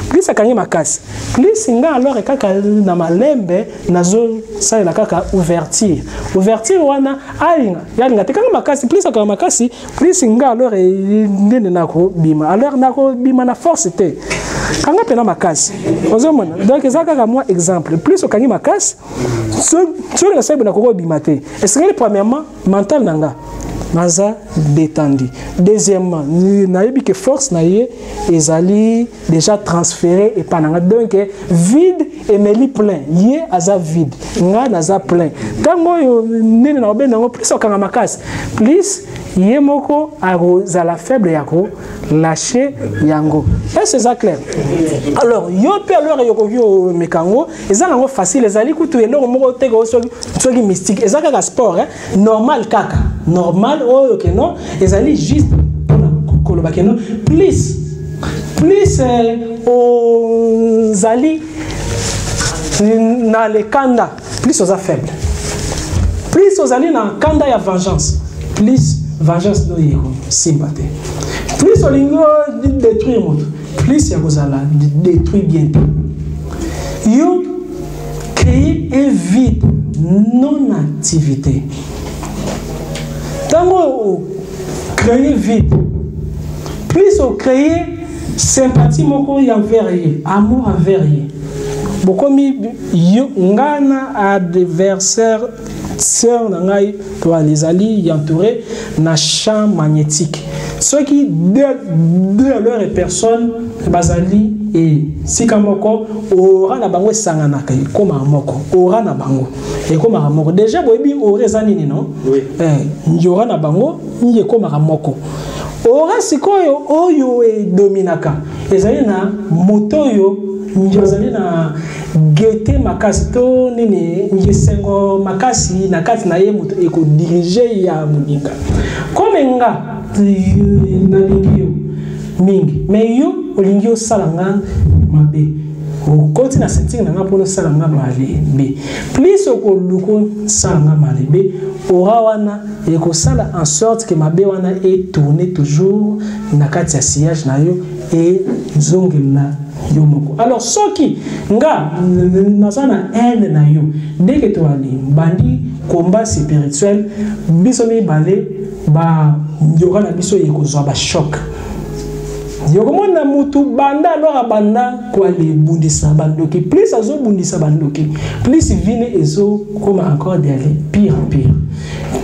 plus akangi makasi plus nga alors kaka na malembe nazo sala kaka ouverture wana alinga yalinga tekanga makasi plus akanga makasi plus nga alors ndene nako bima alors nako bima na force te kanga pena makasi ozomona donc ezaka ka moi exemple plus okangi makasi sur la sebe nako bima te est-ce premièrement mental nanga naza détendu. Deuxièmement, naïbi que force naïe ezali déjà transféré et pananga donc vide et meli plein. Yé aza vide, nga naza plein. Tango yo nene na obe nango plus okanga makasi. Plus yé moko aza la faible yako lâcher yango. Est-ce ça clair? Alors yo pe alors yo mekango ezala facile ezali kutu eloko moko teko soki mystique ezaka ka sport normal kaka normal oh ok non ezali juste koloba ke non plus ozali na le kanda plus oza faible plus ozali na kanda ya vengeance plus vengeance no yeko sympathie plus olingo détruire moto plus ya kozala détruire bientôt yo créer un vide non activité. Tango créer vide, plus on crée sympathie moko envers ye, amour envers ye. Beaucoup mi yo ngana adversaire sœur nangai toi les alliés entourés na champ magnétique. Ceux qui de leur personne bazali et si kamoko ora na bango sanganaka koma moko ora na bango et koma moko déjà boyebi ora zanini non njora na bango nje koma moko ora sikoyo oyo e dominaka ezali na moto yo njozali na gete makasi to nini njesengo makasi na kati na ye moto eko diriger ya muninga comme nga na lingio mingi mais yo olingio salanga mabe okoti na sentinga nga polo salanga mabe plus okoluko salanga mabe ora wana eko sala en sorte que mabe wana est tourné toujours na kati ya sillage na yo et zongela yo moko. Alors soki nga nazana haine na yo dès que tu ali bandi combat spirituel biso mi balé ba yoka na biso yekozwa ba choc yokomona mutu banda alors banda kwa le bundisa bandoki plus azo bundisa bandoki plus vine ezo comme encore d'aller pire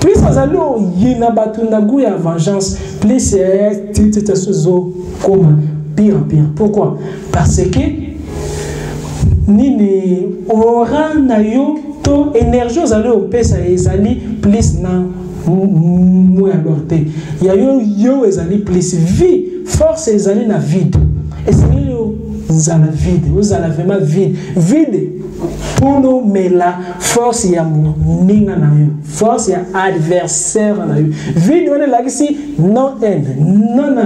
plus azalo yina batu na goût ya vengeance plus tete sozo comme pire. Pourquoi? Parce que nini aura na yo to énergie ozali opesa ezali plus na moi alors te ya yo ezali plus vie force ezali na vide ezali yo zala vide ozala vraiment vide pour nous mais la force ya ninga na yo force ya adversaire na yo vide on est là ici non haine non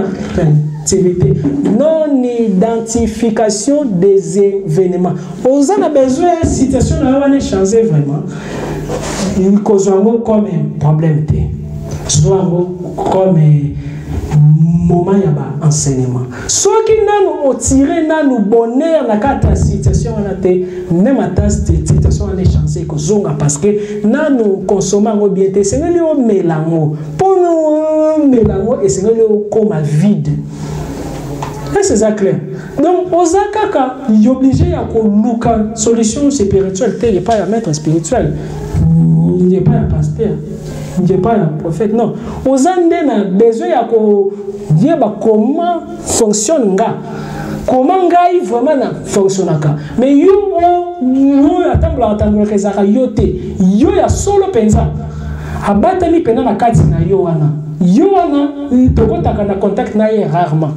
activité non identification des événements on a besoin de situation là on changer vraiment il cause comme un problème soit comme moment ya ba enseignement ce qui nous tirer nous bonheur la carte situation on a te même à situation on est chancé que zonga parce que nous consommons bien c'est le mélango pour nous mélango et c'est le comme vide. C'est ça clair. Donc, aux akaka, il est obligé à une solution spirituelle. Il n'y a pas un maître spirituel. Il n'y a pas un pasteur. Il n'y a pas un prophète. Non. Aux andés, il a besoin de dire comment fonctionne nga. Comment nga vraiment fonctionne nga. Mais yo attends, yo ya solo pensa. Abatali pena na kati na yo wana. yo wana tokotaka na contact na ye rarement